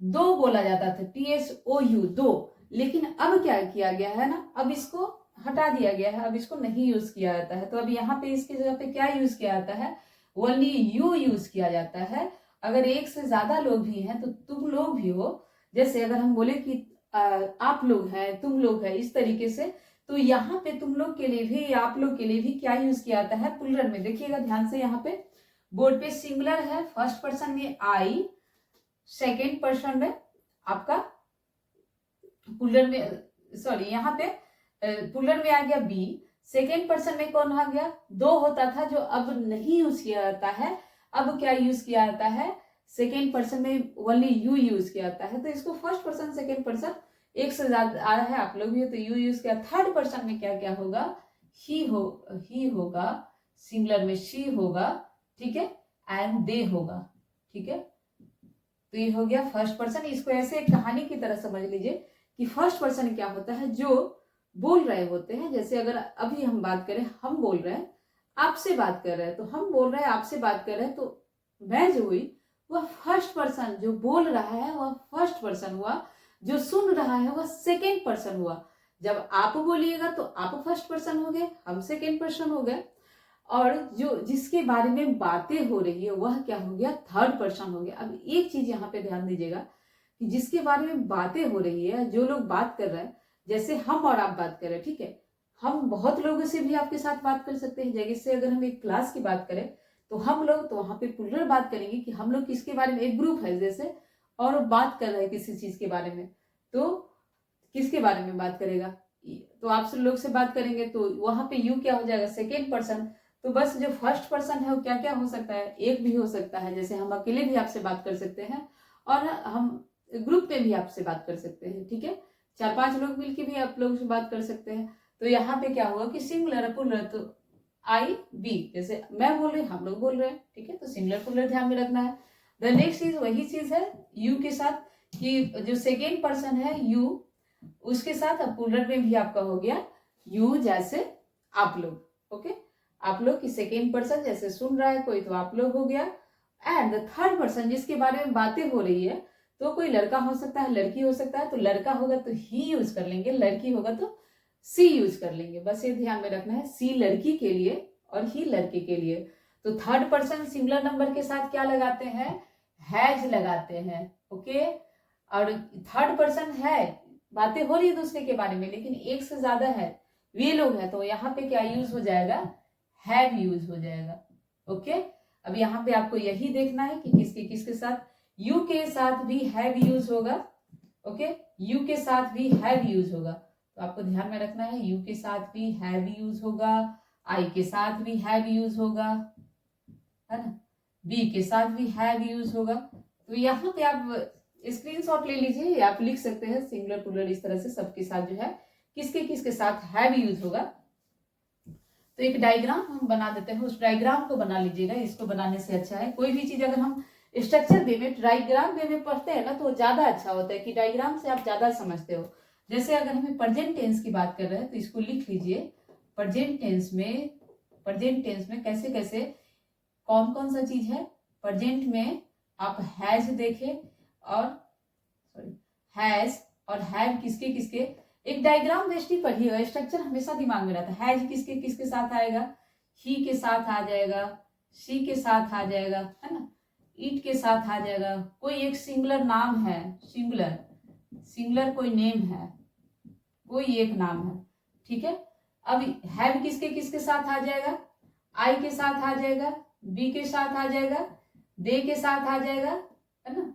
दो बोला जाता था, TSOU, दो। लेकिन अब क्या किया गया है ना, अब इसको हटा दिया गया है, अब इसको नहीं यूज किया जाता है। तो अब यहाँ पे इसकी जगह पे क्या यूज किया जाता है, ओनली यू यूज किया जाता है। अगर एक से ज्यादा लोग भी हैं तो तुम लोग भी हो। जैसे अगर हम बोले कि आप लोग हैं, तुम लोग हैं, इस तरीके से, तो यहाँ पे तुम लोग के लिए भी, आप लोग के लिए भी क्या यूज किया जाता है, प्लूरल में। देखिएगा ध्यान से, यहाँ पे बोर्ड पे सिंगुलर है, फर्स्ट पर्सन में आई, सेकेंड पर्सन में आपका प्लूरल में, सॉरी यहाँ पे प्लूरल में आ गया बी। सेकेंड पर्सन में कौन आ गया, दो होता था जो अब नहीं यूज किया जाता है। अब क्या यूज किया जाता है, सेकेंड पर्सन में ओनली यू यूज किया जाता है। तो इसको फर्स्ट पर्सन सेकेंड पर्सन एक से ज्यादा आया है, आप लोग भी तो यू यूज किया। थर्ड पर्सन में क्या क्या होगा, ही होगा, सिंगुलर में शी होगा, ठीक है, एंड दे होगा। ठीक है, तो ये हो गया फर्स्ट पर्सन। इसको ऐसे एक कहानी की तरह समझ लीजिए कि फर्स्ट पर्सन क्या होता है, जो बोल रहे होते हैं। जैसे अगर अभी हम बात करें, हम बोल रहे हैं, आपसे बात कर रहे हैं, तो हम बोल रहे हैं, आपसे बात कर रहे हैं, तो मैं जो हुई वह फर्स्ट पर्सन, जो बोल रहा है वह फर्स्ट पर्सन हुआ, जो सुन रहा है वह सेकेंड पर्सन हुआ। जब आप बोलिएगा तो आप फर्स्ट पर्सन हो गए, हम सेकेंड पर्सन हो गए, और जो जिसके बारे में बातें हो रही है वह क्या हो गया, थर्ड पर्सन हो गया। अब एक चीज यहाँ पे ध्यान दीजिएगा कि जिसके बारे में बातें हो रही है, जो लोग बात कर रहे हैं, जैसे हम और आप बात कर रहे हैं, ठीक है, हम बहुत लोगों से भी आपके साथ बात कर सकते हैं। जैसे अगर हम एक क्लास की बात करें तो हम लोग तो वहां पे प्लूरल बात करेंगे कि हम लोग किसके बारे में, एक ग्रुप है जैसे, और बात कर रहे हैं किसी चीज के बारे में, तो किसके बारे में बात करेगा, तो आप सब लोग से बात करेंगे, तो वहां पे यू क्या हो जाएगा, सेकेंड पर्सन। तो बस जो फर्स्ट पर्सन है वो क्या क्या हो सकता है, एक भी हो सकता है। जैसे हम अकेले भी आपसे बात कर सकते हैं और हम ग्रुप में भी आपसे बात कर सकते हैं। ठीक है, 4-5 लोग मिलकर भी आप लोगों से बात कर सकते हैं। तो यहाँ पे क्या हुआ कि सिंगुलर पुलर, तो आई बी, जैसे मैं बोल रही, हम लोग बोल रहे हैं, ठीक है, तो सिंगुलर पुलर ध्यान में रखना है। द नेक्स्ट चीज वही चीज है यू के साथ, कि जो सेकेंड पर्सन है यू, उसके साथ अब पुलर में भी आपका हो गया यू, जैसे आप लोग, ओके, आप लोग की सेकेंड पर्सन जैसे सुन रहा है कोई, तो आप लोग हो गया। एंड द थर्ड पर्सन जिसके बारे में बातें हो रही है, तो कोई लड़का हो सकता है, लड़की हो सकता है, तो लड़का होगा तो ही यूज कर लेंगे, लड़की होगा तो सी यूज कर लेंगे। बस ये ध्यान में रखना है, सी लड़की के लिए और ही लड़के के लिए। तो थर्ड पर्सन सिंगुलर नंबर के साथ क्या लगाते हैं, हैज लगाते हैं, ओके। और थर्ड पर्सन है, बातें हो रही है दूसरे के बारे में, लेकिन एक से ज्यादा है, वे लोग हैं, तो यहाँ पे क्या यूज हो जाएगा, हैव यूज हो जाएगा, ओके। अब यहाँ पे आपको यही देखना है कि किसके किसके साथ, यू के साथ भी हैव यूज होगा, ओके, यू के साथ भी हैव यूज होगा, तो आपको ध्यान में रखना है, यू के साथ भी हैव यूज होगा, आई के साथ भी हैव यूज होगा, है ना, बी के साथ भी हैव यूज होगा। तो यहाँ पे आप स्क्रीनशॉट ले लीजिए, या आप लिख सकते हैं सिंगुलर प्लूरल इस तरह से सबके साथ जो है किसके किसके साथ हैव यूज होगा। तो एक डायग्राम हम बना देते हैं, उस डायग्राम को बना लीजिएगा, इसको बनाने से अच्छा है कोई भी चीज अगर हम स्ट्रक्चर वे में, डायग्राम वे में पढ़ते हैं ना, तो ज्यादा अच्छा होता है कि डायग्राम से आप ज्यादा समझते हो। जैसे अगर हमें प्रेजेंट टेंस की बात कर रहे हैं तो इसको लिख लीजिए, प्रेजेंट टेंस में कैसे कैसे कौन कौन सा चीज है। प्रेजेंट में आप हैज देखे, और हैज और हैव किसके किसके, एक डायग्राम बेस्ड ही पढ़ी हो, स्ट्रक्चर हमेशा दिमाग में रहता है। हैज किसके किसके साथ आएगा, ही के साथ आ जाएगा, शी के साथ आ जाएगा, है ना, इट के साथ आ जाएगा, कोई एक सिंगुलर नाम है, सिंगुलर कोई नेम है, कोई एक नाम है, ठीक है। अब हैव किसके किसके साथ आ जाएगा, आई के साथ आ जाएगा, बी के साथ आ जाएगा, दे के साथ आ जाएगा, है ना।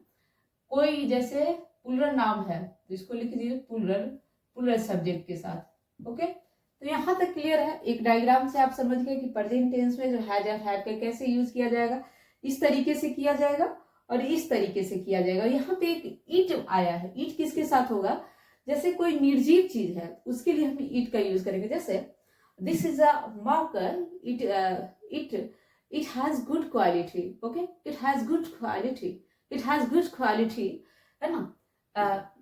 कोई जैसे प्लूरल नाम है तो इसको लिख दीजिए प्लूरल सब्जेक्ट के साथ, ओके। तो यहाँ तक क्लियर है, एक डायग्राम से आप समझ गए कि प्रेजेंट टेंस में जो हैज और हैव का कैसे यूज किया जाएगा, इस तरीके से किया जाएगा और इस तरीके से किया जाएगा। यहाँ पे एक इट आया है, इट किसके साथ होगा, जैसे कोई निर्जीव चीज है उसके लिए हम इट का यूज करेंगे। जैसे this is a marker, it has good quality, okay, it has good quality, है ना।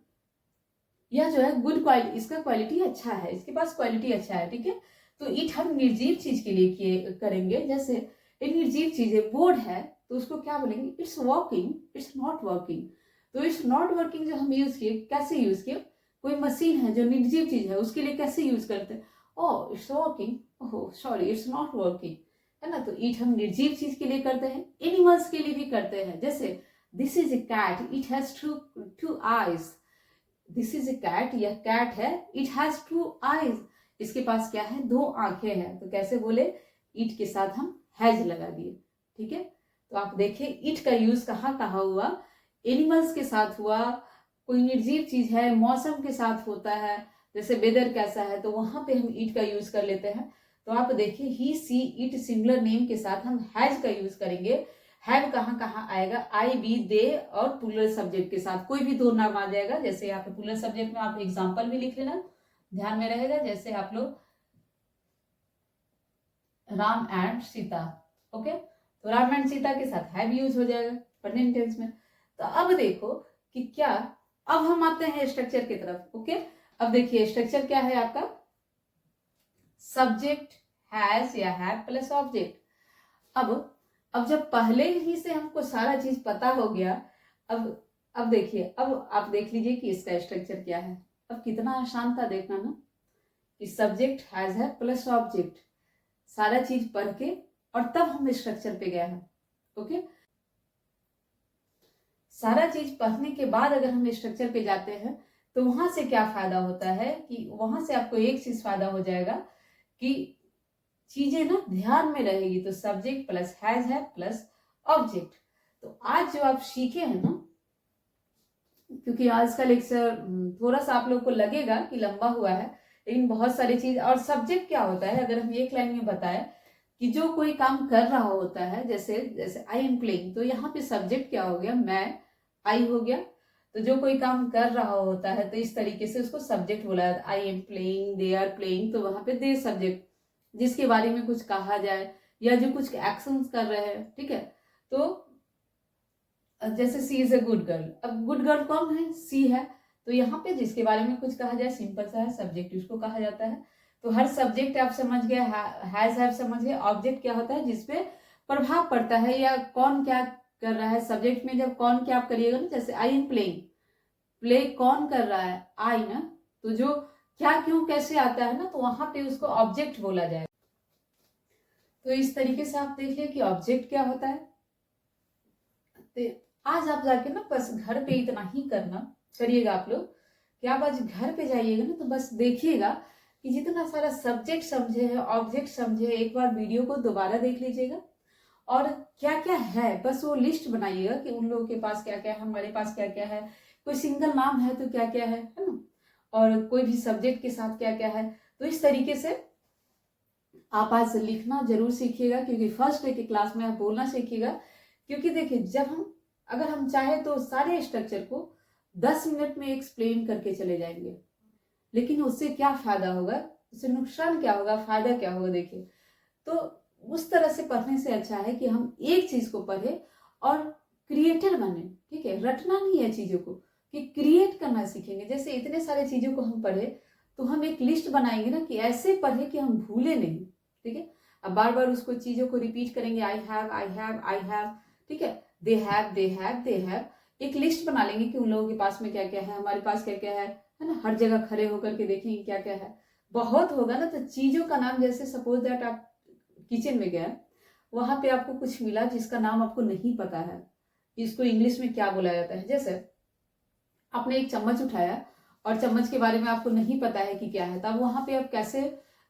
यह जो है गुड क्वालिटी, इसका क्वालिटी अच्छा है, इसके पास क्वालिटी अच्छा है, ठीक है। तो इट हम निर्जीव चीज के लिए करेंगे। जैसे एक निर्जीव चीज है, बोर्ड है, तो उसको क्या बोलेंगे, it's working, it's not working. तो इट्स नॉट वर्किंग जो हम यूज किए, कैसे यूज किए, कोई मशीन है जो निर्जीव चीज है उसके लिए कैसे यूज करते हैं, oh it's working, oh sorry it's not working, है ना। तो इट हम निर्जीव चीज के लिए करते हैं, एनिमल्स के लिए भी करते हैं। जैसे this is a cat, it has two eyes, this is a cat, यह कैट है, इट हैज टू आईज, इसके पास क्या है, दो आंखें हैं। तो कैसे बोले, इट के साथ हम हैज लगा दिए, ठीक है। तो आप देखिए इट का यूज कहाँ कहाँ हुआ, एनिमल्स के साथ हुआ, कोई निर्जीव चीज है मौसम के साथ होता है, जैसे वेदर कैसा है तो वहां पे हम इट का यूज कर लेते हैं। तो आप देखिए ही सी इट सिंगुलर नेम के साथ हम हैज का यूज करेंगे। हैव कहाँ कहाँ आएगा, आई बी दे और प्लूरल सब्जेक्ट के साथ कोई भी दो नाम आ जाएगा। जैसे यहाँ पे प्लूरल सब्जेक्ट में आप एग्जांपल भी लिख लेना, ध्यान में रहेगा। जैसे आप लोग राम एंड सीता, ओके, तो राम एंड सीता के साथ हैव यूज हो जाएगा प्रेजेंट टेंस में। तो अब देखो कि क्या, अब हम आते हैं स्ट्रक्चर की तरफ, ओके। अब देखिए स्ट्रक्चर क्या है आपका, सब्जेक्ट हैज या हैव प्लस ऑब्जेक्ट। अब जब पहले ही से हमको सारा चीज पता हो गया, अब देखिए, अब आप देख लीजिए कि इसका स्ट्रक्चर क्या है। अब कितना आसान था देखना ना, कि सब्जेक्ट हैज है प्लस ऑब्जेक्ट, सारा चीज पढ़ के और तब हम स्ट्रक्चर पे गए हैं, ओके। सारा चीज पढ़ने के बाद अगर हम स्ट्रक्चर पे जाते हैं तो वहां से क्या फायदा होता है कि वहां से आपको एक चीज फायदा हो जाएगा कि चीजें ना ध्यान में रहेगी। तो सब्जेक्ट प्लस हैज है प्लस ऑब्जेक्ट। तो आज जो आप सीखे हैं ना, क्योंकि आज का लेक्चर थोड़ा सा आप लोग को लगेगा कि लंबा हुआ है, लेकिन बहुत सारी चीज, और सब्जेक्ट क्या होता है अगर हम एक लाइन में बताएं कि जो कोई काम कर रहा होता है, जैसे आई एम प्लेइंग, तो यहाँ पे सब्जेक्ट क्या हो गया, मैं, आई हो गया। तो जो कोई काम कर रहा होता है तो इस तरीके से उसको सब्जेक्ट बोला जाता है। I am playing, they are playing, तो वहां पे दे सब्जेक्ट, जिसके बारे में कुछ कहा जाए या जो कुछ एक्शंस कर रहे हैं, ठीक है। तो जैसे सी इज ए गुड गर्ल, अब गुड गर्ल कौन है? सी है। तो यहाँ पे जिसके बारे में कुछ कहा जाए, सिंपल सा है, सब्जेक्ट उसको कहा जाता है। तो हर सब्जेक्ट आप समझ गए, हैज हैव समझ गए। ऑब्जेक्ट क्या होता है? जिसपे प्रभाव पड़ता है या कौन क्या कर रहा है। सब्जेक्ट में जब कौन क्या आप करिएगा ना, जैसे आई एम प्लेइंग, प्ले कौन कर रहा है? आई ना। तो जो क्या क्यों कैसे आता है ना, तो वहां पे उसको ऑब्जेक्ट बोला जाए। तो इस तरीके से आप देख लिया कि ऑब्जेक्ट क्या होता है। तो आज आप जाके ना बस घर पे इतना ही करना करिएगा आप लोग, कि आप आज घर पे जाइएगा ना तो बस देखिएगा कि जितना सारा सब्जेक्ट समझे है, ऑब्जेक्ट समझे, एक बार वीडियो को दोबारा देख लीजिएगा और क्या क्या है बस वो लिस्ट बनाइएगा कि उन लोगों के पास क्या क्या है, हमारे पास क्या क्या है। कोई सिंगल नाम है तो क्या क्या है ना, और कोई भी सब्जेक्ट के साथ क्या क्या है। तो इस तरीके से आप आज लिखना जरूर सीखिएगा, क्योंकि फर्स्ट डे की क्लास में आप बोलना सीखिएगा। क्योंकि देखिए, जब हम अगर हम चाहे तो सारे स्ट्रक्चर को 10 मिनट में एक्सप्लेन करके चले जाएंगे, लेकिन उससे क्या फायदा होगा, उससे नुकसान क्या होगा, फायदा क्या होगा। देखिए, तो उस तरह से पढ़ने से अच्छा है कि हम एक चीज को पढ़े और क्रिएटर बने, ठीक है। रटना नहीं है चीजों को, कि क्रिएट करना सीखेंगे। जैसे इतने सारे चीजों को हम पढ़े तो हम एक लिस्ट बनाएंगे ना, कि ऐसे पढ़े कि हम भूले नहीं, ठीक है। अब बार बार उसको चीजों को रिपीट करेंगे, आई have I have I have, ठीक है, they have they have they have. एक लिस्ट बना लेंगे कि उन लोगों के पास में क्या क्या है, हमारे पास क्या क्या है ना। हर जगह खड़े होकर के देखेंगे क्या क्या है। बहुत होगा ना, तो चीजों का नाम, जैसे सपोज दैट आप किचन में गया, वहां पे आपको कुछ मिला जिसका नाम आपको नहीं पता है, इसको इंग्लिश में क्या बोला जाता है। जैसे आपने एक चम्मच उठाया और चम्मच के बारे में आपको नहीं पता है कि क्या है, तब वहां पे आप कैसे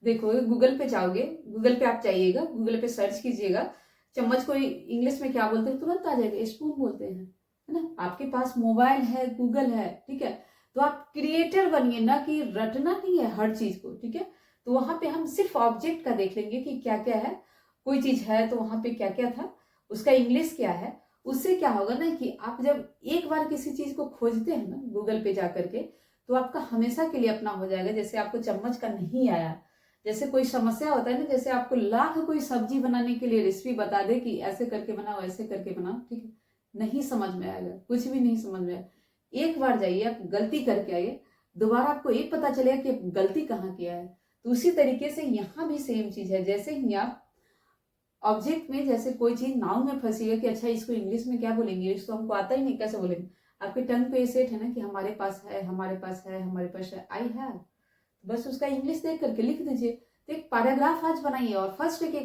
देखोगे? गूगल पे जाओगे, गूगल पे आप जाइएगा, गूगल पे सर्च कीजिएगा चम्मच को इंग्लिश में क्या बोलते हैं, तुरंत आ जाएगा, स्पून बोलते हैं, है ना। आपके पास मोबाइल है, गूगल है, ठीक है। तो आप क्रिएटर बनिए, ना कि रटना नहीं है हर चीज को, ठीक है। तो वहां पे हम सिर्फ ऑब्जेक्ट का देख लेंगे कि क्या क्या है। कोई चीज है तो वहां पे क्या क्या था, उसका इंग्लिश क्या है। उससे क्या होगा ना, कि आप जब एक बार किसी चीज को खोजते हैं ना गूगल पे जा करके, तो आपका हमेशा के लिए अपना हो जाएगा। जैसे आपको चम्मच का नहीं आया, जैसे कोई समस्या होता है ना, जैसे आपको लाख कोई सब्जी बनाने के लिए रेसिपी बता दे कि ऐसे करके बनाओ, ऐसे करके बनाओ, ठीक है, नहीं समझ में आएगा, कुछ भी नहीं समझ में आएगा। एक बार जाइए, आप गलती करके आइए, दोबारा आपको एक पता चलेगा कि गलती कहाँ किया है। तो उसी तरीके से यहाँ भी सेम चीज है। जैसे ही आप ऑब्जेक्ट में, जैसे कोई चीज नाउन में फंसी है कि अच्छा इसको इंग्लिश में क्या बोलेंगे, इसको हमको आता ही नहीं, कैसे बोलेंगे। आपके टंग पे सेट है ना कि हमारे पास है, हमारे पास है, हमारे पास है, आई हैव। बस उसका इंग्लिश देख करके लिख दीजिए। तो एक पैराग्राफ आज बनाइए, और फर्स्ट डे के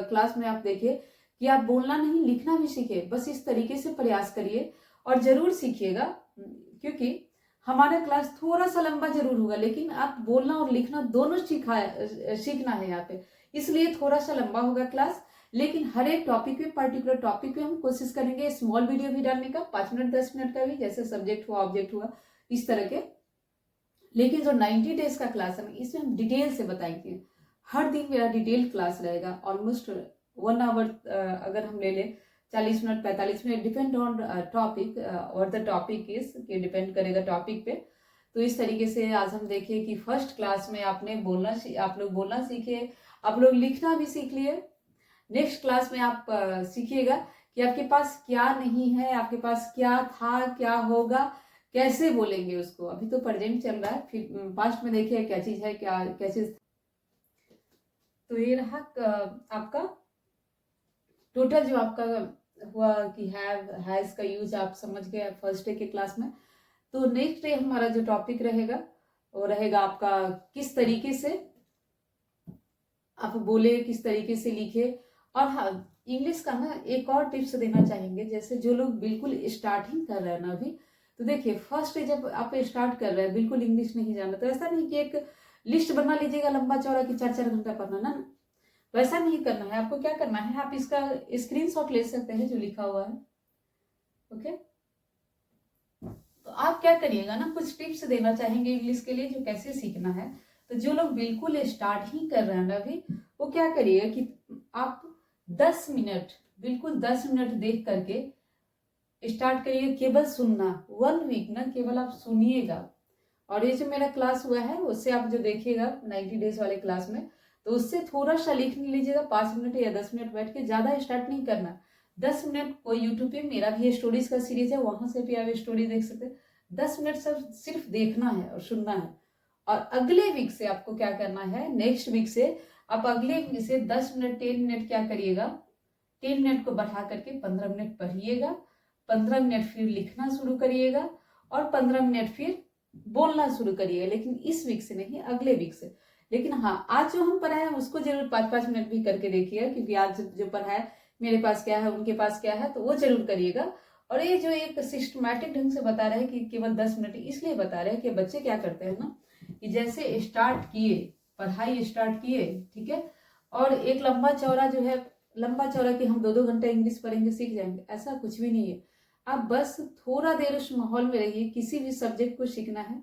क्लास में आप देखिए कि आप बोलना नहीं, लिखना भी सीखे। बस इस तरीके से प्रयास करिए और जरूर सीखिएगा, क्योंकि हमारा क्लास थोड़ा सा लंबा जरूर होगा, लेकिन आप बोलना और लिखना दोनों सीखना है यहाँ पे, इसलिए थोड़ा सा लंबा होगा क्लास। लेकिन हर एक टॉपिक पे, पर्टिकुलर टॉपिक पे हम कोशिश करेंगे स्मॉल वीडियो भी डालने का, 5 मिनट 10 मिनट का भी, जैसे सब्जेक्ट हुआ, ऑब्जेक्ट हुआ, इस तरह के। लेकिन जो 90 डेज का क्लास है ना, इसमें हम डिटेल से बताएंगे। हर दिन मेरा डिटेल क्लास रहेगा, ऑलमोस्ट 1 आवर अगर हम ले लें, 40 minute 45 minute, depend on topic, और द टॉपिक इज, कि डिपेंड करेगा टॉपिक पे। तो इस तरीके से आज हम देखिए कि फर्स्ट क्लास में आपने बोलना, आप लोग बोलना सीखे, आप लोग लिखना भी सीख लिए। नेक्स्ट क्लास में आप सीखिएगा कि आपके पास क्या नहीं है, आपके पास क्या था, क्या होगा, कैसे बोलेंगे उसको। अभी तो प्रेजेंट चल रहा है, फिर पास्ट में देखिए क्या चीज है, क्या क्या चीज। तो ये रहा आपका टोटल जो आपका हुआ कि हैज का यूज आप समझ गए फर्स्ट डे के क्लास में। तो नेक्स्ट डे हमारा जो टॉपिक रहेगा वो रहेगा आपका किस तरीके से आप बोले, किस तरीके से लिखे। और हाँ, इंग्लिश का ना एक और टिप्स देना चाहेंगे। जैसे जो लोग बिल्कुल स्टार्टिंग कर रहे हैं ना अभी, तो देखिए फर्स्ट डे जब आप स्टार्ट कर रहे हैं, बिल्कुल इंग्लिश नहीं जाना, तो ऐसा नहीं कि एक लिस्ट बना लीजिएगा लंबा चौड़ा कि 4-4 घंटा पढ़ना ना, वैसा नहीं करना है। आपको क्या करना है, आप इसका स्क्रीनशॉट ले सकते हैं जो लिखा हुआ है, ओके। तो आप क्या करिएगा ना, कुछ टिप्स देना चाहेंगे इंग्लिश के लिए, जो कैसे सीखना है। तो जो लोग बिल्कुल स्टार्ट ही कर रहे हैं ना अभी, वो क्या करिएगा कि आप 10 मिनट, बिल्कुल 10 मिनट देख करके स्टार्ट करिए केवल सुनना, 1 वीक ना केवल आप सुनिएगा। और ये जो मेरा क्लास हुआ है उससे आप जो देखिएगा 90 डेज वाले क्लास में, तो उससे थोड़ा सा लिख लीजिएगा 5 मिनट या 10 मिनट बैठ के, ज़्यादा स्टार्ट नहीं करना। 10 मिनट कोई यूट्यूब पे मेरा भी स्टोरीज का सीरीज है, वहां से भी आप स्टोरी देख सकते हैं। 10 मिनट सब सिर्फ देखना है और सुनना है। और अगले वीक से आपको क्या करना है, नेक्स्ट वीक से आप अगले वीक से 10 मिनट 10 मिनट क्या करिएगा, 10 मिनट को बढ़ा करके 15 मिनट पढ़िएगा, 15 मिनट फिर लिखना शुरू करिएगा और 15 मिनट फिर बोलना शुरू करिएगा। लेकिन इस वीक से नहीं, अगले वीक से। लेकिन हाँ, आज जो हम पढ़ाए हैं उसको जरूर 5-5 मिनट भी करके देखिएगा, क्योंकि आज जो पढ़ाए मेरे पास क्या है उनके पास क्या है, तो वो जरूर करिएगा। और ये जो एक सिस्टमैटिक ढंग से बता रहे हैं कि केवल 10 मिनट, इसलिए बता रहे हैं कि बच्चे क्या करते हैं ना, कि जैसे स्टार्ट किए, पढ़ाई स्टार्ट किए, ठीक है, और एक लंबा चौड़ा जो है, लंबा चौड़ा कि हम 2-2 घंटे इंग्लिश पढ़ेंगे सीख जाएंगे, ऐसा कुछ भी नहीं है। आप बस थोड़ा देर उस माहौल में रहिए। किसी भी सब्जेक्ट को सीखना है,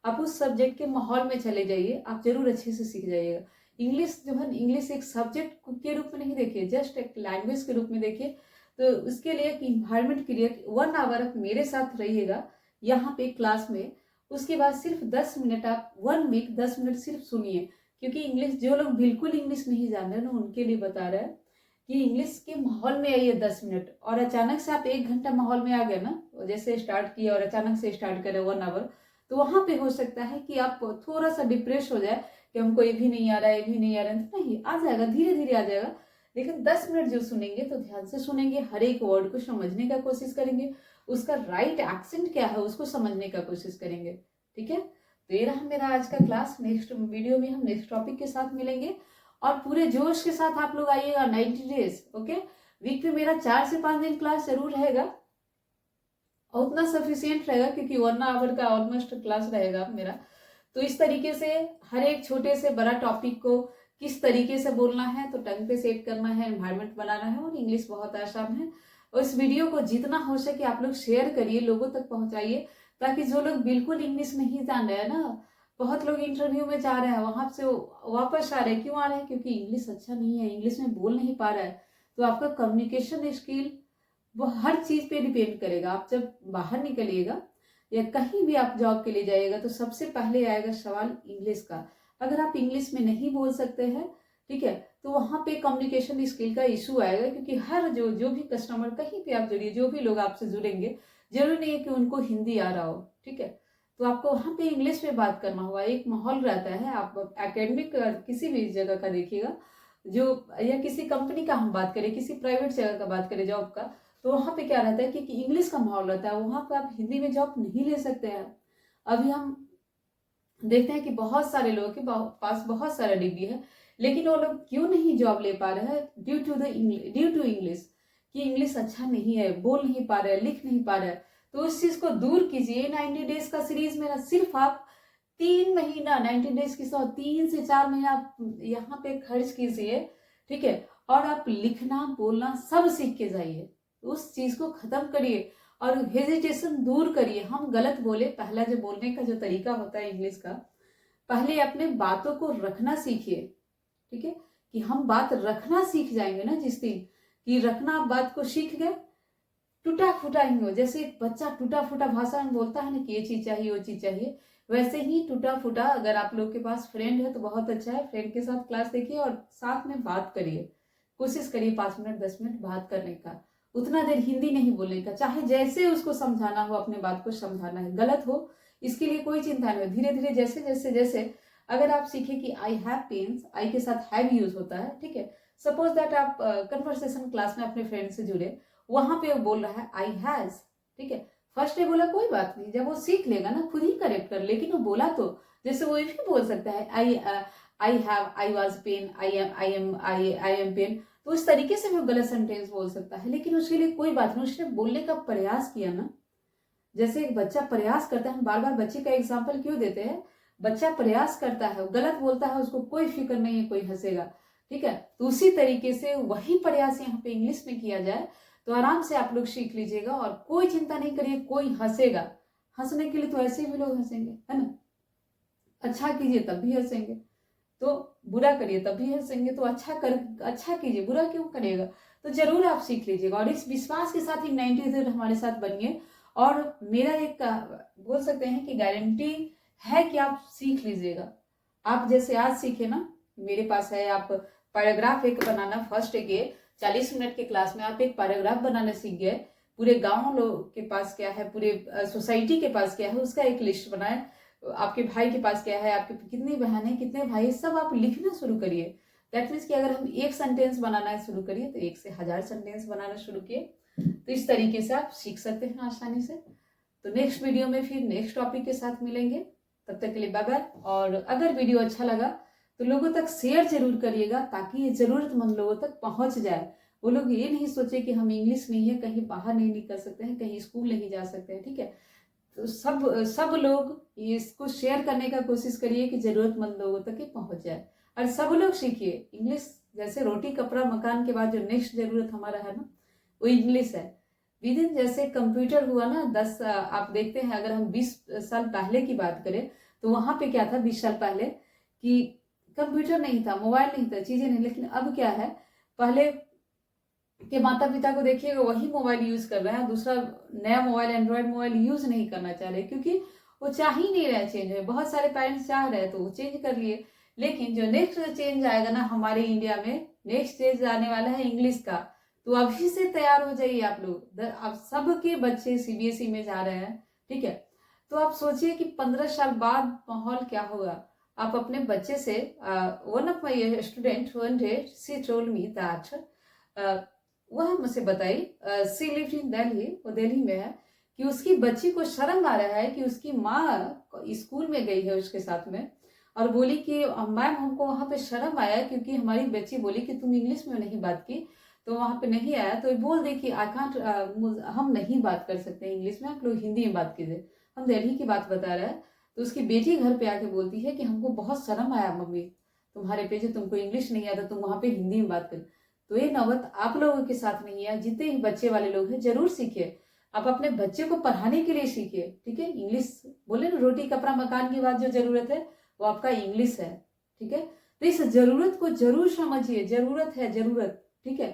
आप उस सब्जेक्ट के माहौल में चले जाइए, आप जरूर अच्छे से सीख जाइएगा। इंग्लिश जो है, इंग्लिश एक सब्जेक्ट के रूप में नहीं देखिए, जस्ट एक लैंग्वेज के रूप में देखिए। तो उसके लिए एक इन्वायरमेंट क्रिएट, 1 आवर आप मेरे साथ रहिएगा यहाँ पे क्लास में। उसके बाद सिर्फ 10 मिनट आप 1 वीक 10 मिनट सिर्फ सुनिए। क्योंकि इंग्लिश जो लोग बिल्कुल इंग्लिश नहीं जान रहे ना, उनके लिए बता रहा है कि इंग्लिश के माहौल में आइए 10 मिनट। और अचानक से आप 1 घंटा माहौल में आ गए ना, जैसे स्टार्ट किया और अचानक से स्टार्ट करें 1 आवर, तो वहां पे हो सकता है कि आप थोड़ा सा डिप्रेस हो जाए कि हमको ये भी नहीं आ रहा है, ये भी नहीं आ रहा है। तो नहीं, आ जाएगा, धीरे धीरे आ जाएगा। लेकिन 10 मिनट जो सुनेंगे तो ध्यान से सुनेंगे, हर एक वर्ड को समझने का कोशिश करेंगे, उसका राइट एक्सेंट क्या है उसको समझने का कोशिश करेंगे। ठीक है, तो ये रहा मेरा आज का क्लास। नेक्स्ट वीडियो में हम नेक्स्ट टॉपिक के साथ मिलेंगे और पूरे जोश के साथ आप लोग आइएगा 90 डेज। ओके, वीक में मेरा 4 से 5 दिन क्लास जरूर रहेगा और उतना सफिशियंट रहेगा क्योंकि 1 आवर का ऑलमोस्ट क्लास रहेगा मेरा। तो इस तरीके से हर एक छोटे से बड़ा टॉपिक को किस तरीके से बोलना है, तो टंग पे सेट करना है, एनवायरमेंट बनाना है, और इंग्लिश बहुत आसान है। और इस वीडियो को जितना हो सके आप लोग शेयर करिए, लोगों तक पहुंचाइए, ताकि जो लोग बिल्कुल इंग्लिश नहीं जान रहे हैं ना, बहुत लोग इंटरव्यू में जा रहे हैं, वहां से वापस आ रहे हैं। क्यों आ रहे हैं? क्योंकि इंग्लिश अच्छा नहीं है, इंग्लिश में बोल नहीं पा रहा है। तो आपका कम्युनिकेशन स्किल वो हर चीज पे डिपेंड करेगा। आप जब बाहर निकलिएगा या कहीं भी आप जॉब के लिए जाइएगा तो सबसे पहले आएगा सवाल इंग्लिश का। अगर आप इंग्लिश में नहीं बोल सकते हैं, ठीक है, तो वहां पे कम्युनिकेशन स्किल का इशू आएगा। क्योंकि हर जो भी कस्टमर, कहीं पे आप जुड़िए, जो भी लोग आपसे जुड़ेंगे, जरूरी नहीं है कि उनको हिंदी आ रहा हो। ठीक है, तो आपको वहां पे इंग्लिश में बात करना होगा। एक माहौल रहता है, आप एकेडमिक किसी भी जगह का देखिएगा, जो या किसी कंपनी का हम बात करें, किसी प्राइवेट जगह का बात करें, जॉब का, तो वहां पे क्या रहता है कि इंग्लिश का माहौल रहता है। वहां पे आप हिंदी में जॉब नहीं ले सकते हैं। अभी हम देखते हैं कि बहुत सारे लोगों के पास बहुत सारा डिग्री है, लेकिन वो लोग क्यों नहीं जॉब ले पा रहे हैं? ड्यू टू इंग्लिश, कि इंग्लिश अच्छा नहीं है, बोल नहीं पा रहे, लिख नहीं पा रहे। तो उस चीज को दूर कीजिए। 90 डेज का सीरीज मेरा सिर्फ आप 3 महीना, 90 डेज की 3 से 4 महीना आप यहाँ पे खर्च कीजिए। ठीक है, और आप लिखना बोलना सब सीख के जाइए। उस चीज को खत्म करिए और हेजिटेशन दूर करिए। हम गलत बोले, पहला जो बोलने का जो तरीका होता है इंग्लिश का, पहले अपने बातों को रखना सीखिए। ठीक है, कि हम बात रखना सीख जाएंगे ना, जिस दिन कि रखना आप बात को सीख गए, टूटा फूटा ही हो। जैसे एक बच्चा टूटा फूटा भाषा में बोलता है ना कि ये चीज चाहिए, वो चीज चाहिए, वैसे ही टूटा फूटा अगर आप लोग के पास फ्रेंड है तो बहुत अच्छा है, फ्रेंड के साथ क्लास देखिए और साथ में बात करिए। कोशिश करिए 5 मिनट 10 मिनट बात करने का, उतना देर हिंदी नहीं बोलने का। चाहे जैसे उसको समझाना हो, अपने बात को समझाना है, गलत हो इसके लिए कोई चिंता नहीं हो। धीरे धीरे जैसे जैसे जैसे अगर आप सीखे कि आई हैव पेन्स, आई के साथ हैव यूज होता है। ठीक है, सपोज दैट आप कन्वर्सेशन क्लास में अपने फ्रेंड से जुड़े, वहां पे वो बोल रहा है आई हैज। ठीक है, फर्स्ट डे बोला कोई बात नहीं, जब वो सीख लेगा ना खुद ही करेक्ट कर, लेकिन वो बोला तो जैसे वो भी बोल सकता है I have, I was pen, I am pen. तो इस तरीके से वो गलत सेंटेंस बोल सकता है, लेकिन उसके लिए कोई बात नहीं, उसने बोलने का प्रयास किया ना। जैसे एक बच्चा प्रयास करता है, हम बार बार बच्चे का एग्जाम्पल क्यों देते हैं? बच्चा प्रयास करता है, गलत बोलता है, उसको कोई फिक्र नहीं है, कोई हंसेगा। ठीक है, तो उसी तरीके से वही प्रयास यहाँ पे इंग्लिश में किया जाए तो आराम से आप लोग सीख लीजिएगा और कोई चिंता नहीं करिए, कोई हंसेगा। हंसने के लिए तो ऐसे भी लोग हंसेंगे, है ना? अच्छा कीजिए तब भी हंसेंगे। तो बुरा करिए तभी हंसेंगे, तो अच्छा कीजिए, बुरा क्यों करिएगा। तो जरूर आप सीख लीजिएगा और इस विश्वास के साथ ही 90 हमारे साथ बनिए। और मेरा एक बोल सकते हैं कि गारंटी है कि आप सीख लीजिएगा। आप जैसे आज सीखे ना, मेरे पास है, आप पैराग्राफ एक बनाना, फर्स्ट के 40 मिनट के क्लास में आप एक पैराग्राफ बनाना सीख गए। पूरे गांव लोग के पास क्या है, पूरे सोसाइटी के पास क्या है, उसका एक लिस्ट बनाए। आपके भाई के पास क्या है, आपके कितनी बहन है, कितने भाई, सब आप लिखना शुरू करिए। दैट मीन्स कि अगर हम एक सेंटेंस बनाना शुरू करिए तो 1 से 1000 सेंटेंस बनाना शुरू किए। तो इस तरीके से आप सीख सकते हैं आसानी से। तो नेक्स्ट वीडियो में फिर नेक्स्ट टॉपिक के साथ मिलेंगे। तब तक के लिए बाय बाय। और अगर वीडियो अच्छा लगा तो लोगों तक शेयर जरूर करिएगा ताकि ये जरूरतमंद लोगों तक पहुंच जाए। वो लोग ये नहीं सोचे कि हम इंग्लिश नहीं है, कहीं बाहर नहीं निकल सकते हैं, कहीं स्कूल नहीं जा सकते हैं, ठीक है। तो सब लोग इसको शेयर करने का कोशिश करिए कि जरूरतमंद लोगों तक ये पहुंच जाए और सब लोग सीखिए इंग्लिश। जैसे रोटी कपड़ा मकान के बाद जो नेक्स्ट जरूरत हमारा है ना, वो इंग्लिश है। विदिन जैसे कंप्यूटर हुआ ना, 10 आप देखते हैं, अगर हम 20 साल पहले की बात करें तो वहां पे क्या था 20 साल पहले, कि कंप्यूटर नहीं था, मोबाइल नहीं था, चीजें नहीं। लेकिन अब क्या है, पहले के माता पिता को देखिएगा वही मोबाइल यूज कर रहे हैं, दूसरा नया मोबाइल एंड्रॉयड मोबाइल यूज नहीं करना चाह रहे, क्योंकि वो चाह ही नहीं रहे चेंज है। बहुत सारे पेरेंट्स चाह रहे हैं तो वो चेंज कर लिए। लेकिन जो नेक्स्ट चेंज आएगा ना हमारे इंडिया में, नेक्स्ट चेंज आने वाला है इंग्लिश का। तो अभी से तैयार हो जाइए आप लोग। अब सबके बच्चे सीबीएसई में जा रहे हैं, ठीक है। तो आप सोचिए कि 15 साल बाद माहौल क्या होगा। आप अपने बच्चे से, one of my student one day she told me that, वह मुझसे बताई, सी लिव्ड इन दिल्ली, वो दिल्ली में है, कि उसकी बच्ची को शर्म आ रहा है कि उसकी माँ स्कूल में गई है उसके साथ में और बोली कि मैम हमको वहां पे शर्म आया क्योंकि हमारी बच्ची बोली कि तुम इंग्लिश में नहीं बात की, तो वहां पे नहीं आया। तो बोल दे कि आई कांट, हम नहीं बात कर सकते इंग्लिश में, आप लोग हिंदी में बात कीजिए। हम दिल्ली की बात बता रहे हैं। तो उसकी बेटी घर पे आके बोलती है कि हमको बहुत शर्म आया मम्मी तुम्हारे पे, जो तुमको इंग्लिश नहीं आता, तुम वहां पे हिंदी में बात कर। तो ये नौबत आप लोगों के साथ नहीं है, जितने ही बच्चे वाले लोग हैं जरूर सीखिए। आप अपने बच्चे को पढ़ाने के लिए सीखिए, ठीक है। इंग्लिश बोले ना, रोटी कपड़ा मकान की बात जो जरूरत है वो आपका इंग्लिश है, ठीक है। तो इस जरूरत को जरूर समझिए, जरूरत है, जरूरत, ठीक है।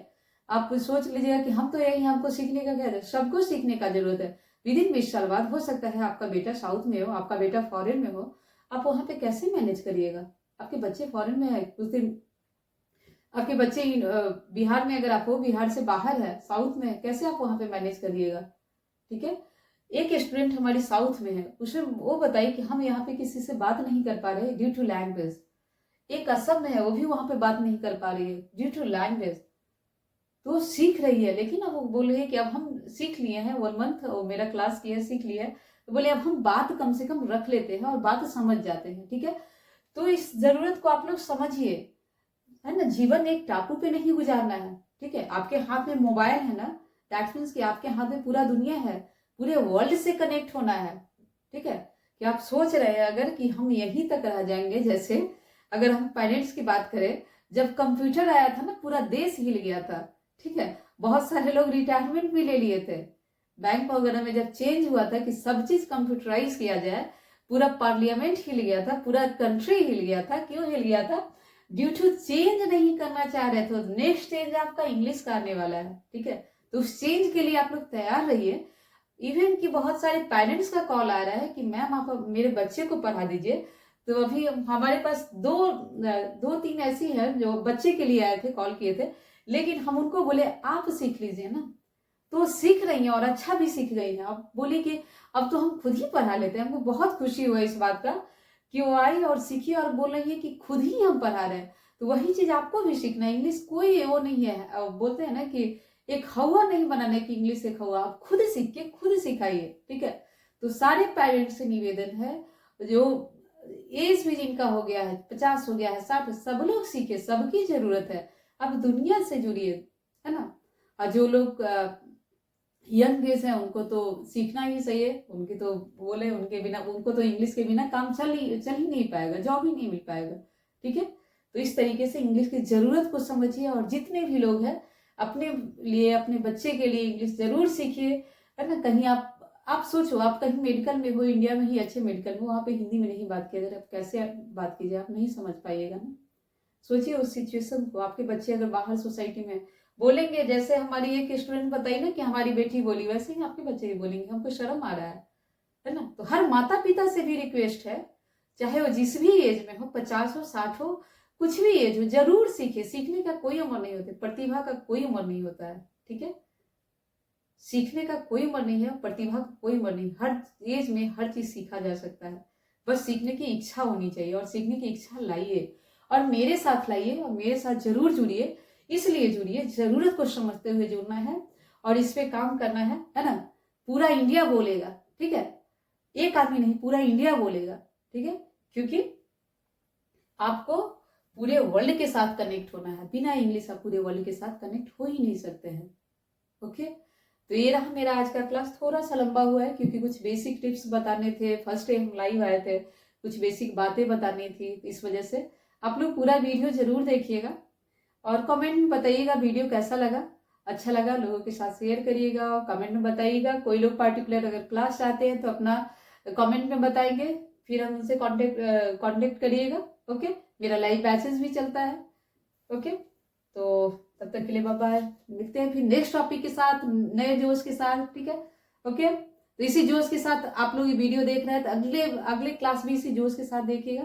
आप सोच लीजिएगा कि हम तो यही, हमको सीखने का क्या है, सबको सीखने का जरूरत है। विदिन 20 साल बाद हो सकता है आपका बेटा साउथ में हो, आपका बेटा फॉरेन में हो, आप वहां पे कैसे मैनेज करिएगा। आपके बच्चे फॉरेन में है, कुछ दिन आपके बच्चे बिहार में, अगर आप हो बिहार से बाहर है, साउथ में है, कैसे आप वहां पे मैनेज करिएगा, ठीक है। एक स्टूडेंट हमारी साउथ में है, उसे वो बताई कि हम यहाँ पे किसी से बात नहीं कर पा रहे ड्यू टू लैंग्वेज। एक असम में है, वो भी वहां पे बात नहीं कर पा रही है ड्यू टू लैंग्वेज। तो सीख रही है, लेकिन अब वो बोल रही है कि अब हम सीख लिए हैं, 1 मंथ मेरा क्लास किया, सीख लिया है, तो बोले अब हम बात कम से कम रख लेते हैं और बात समझ जाते हैं, ठीक है। तो इस जरूरत को आप लोग समझिए, है ना। जीवन एक टापू पे नहीं गुजारना है, ठीक है। आपके हाथ में मोबाइल है ना, दैट मीन्स कि आपके हाथ में पूरा दुनिया है, पूरे वर्ल्ड से कनेक्ट होना है, ठीक है। कि आप सोच रहे हैं अगर कि हम यहीं तक रह जाएंगे, जैसे अगर हम पेरेंट्स की बात करें, जब कंप्यूटर आया था ना पूरा देश हिल गया था, ठीक है। बहुत सारे लोग रिटायरमेंट भी ले लिए थे। बैंक वगैरह में जब चेंज हुआ था कि सब चीज कंप्यूटराइज किया जाए, पूरा पार्लियामेंट हिल गया था, पूरा कंट्री हिल गया था। क्यों हिल गया था? ड्यू टू चेंज नहीं करना चाह रहे थे। नेक्स्ट चेंज आपका इंग्लिश का आने वाला है, ठीक है। तो उस चेंज के लिए आप लोग तैयार रहिए। इवन कि बहुत सारे पेरेंट्स का कॉल आ रहा है कि मैम आप मेरे बच्चे को पढ़ा दीजिए। तो अभी हमारे पास दो तीन ऐसी है जो बच्चे के लिए आए थे, कॉल किए थे, लेकिन हम उनको बोले आप सीख लीजिए ना। तो सीख रही हैं और अच्छा भी सीख गई हैं। अब बोली कि अब तो हम खुद ही पढ़ा लेते हैं। हमको बहुत खुशी हुआ इस बात का कि वो आई और सीखी और बोल रही है कि खुद ही हम पढ़ा रहे हैं। तो वही चीज आपको भी सीखना है। इंग्लिश कोई वो नहीं है, बोलते हैं ना कि एक हवा नहीं बनाने की, इंग्लिश एक हवा। आप खुद सीख के खुद सिखाइए, ठीक है। तो सारे पेरेंट्स से निवेदन है, जो एज भी जिनका हो गया है, 50 हो गया है, 60, सब लोग सीखे, सबकी जरूरत है। अब दुनिया से जुड़िए, है ना। और जो लोग यंग एज है उनको तो सीखना ही चाहिए। उनकी तो बोले उनके बिना, उनको तो इंग्लिश के बिना काम चल ही नहीं पाएगा, जॉब ही नहीं मिल पाएगा, ठीक है। तो इस तरीके से इंग्लिश की जरूरत को समझिए और जितने भी लोग हैं अपने लिए, अपने बच्चे के लिए इंग्लिश जरूर सीखिए, है ना। कहीं आप आप सोचो, आप कहीं मेडिकल में हो, इंडिया में ही अच्छे मेडिकल में, वहाँ पे हिंदी में नहीं बात किया, अगर आप कैसे बात कीजिए, आप नहीं समझ पाइएगा ना। सोचिए उस सिचुएशन को, आपके बच्चे अगर बाहर सोसाइटी में बोलेंगे, जैसे हमारी एक स्टूडेंट बताई ना कि हमारी बेटी बोली, वैसे ही आपके बच्चे भी बोलेंगे, हमको शर्म आ रहा है ना। तो हर माता पिता से भी रिक्वेस्ट है, चाहे वो जिस भी एज में हो, 50 हो, 60 हो, कुछ भी एज हो, जरूर सीखे। सीखने का कोई उम्र नहीं होती, प्रतिभा का कोई उम्र नहीं होता है, ठीक है। सीखने का कोई उम्र नहीं है, प्रतिभा का कोई उम्र नहीं, हर एज में हर चीज सीखा जा सकता है। बस सीखने की इच्छा होनी चाहिए, और सीखने की इच्छा लाइए, और मेरे साथ लाइए, और मेरे साथ जरूर जुड़िए। इसलिए जुड़िए, जरूरत को समझते हुए जुड़ना है, और इस पे काम करना है ना। पूरा इंडिया बोलेगा, ठीक है, एक आदमी नहीं, पूरा इंडिया बोलेगा, ठीक है, क्योंकि आपको पूरे वर्ल्ड के साथ कनेक्ट होना है। बिना इंग्लिश आप पूरे वर्ल्ड के साथ कनेक्ट हो ही नहीं सकते हैं। ओके, तो ये रहा मेरा आज का क्लास। थोड़ा सा लंबा हुआ है क्योंकि कुछ बेसिक टिप्स बताने थे, फर्स्ट डे हम लाइव आए थे, कुछ बेसिक बातें बतानी थी, इस वजह से आप लोग पूरा वीडियो जरूर देखिएगा, और कमेंट में बताइएगा वीडियो कैसा लगा। अच्छा लगा लोगों के साथ शेयर करिएगा, और कमेंट में बताइएगा। कोई लोग पार्टिकुलर अगर क्लास चाहते हैं तो अपना कमेंट में बताएंगे, फिर हम उनसे कांटेक्ट करिएगा। ओके, मेरा लाइव बैचेस भी चलता है। ओके, तो तब तक के लिए बाय बाय, मिलते हैं फिर नेक्स्ट टॉपिक के साथ, नए जोश के साथ, ठीक है। ओके, तो इसी जोश के साथ आप लोग ये वीडियो देख रहे हैं, तो अगले अगले क्लास भी इसी जोश के साथ देखिएगा।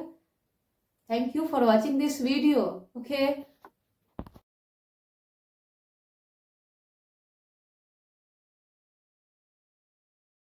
Thank you for watching this video. Okay.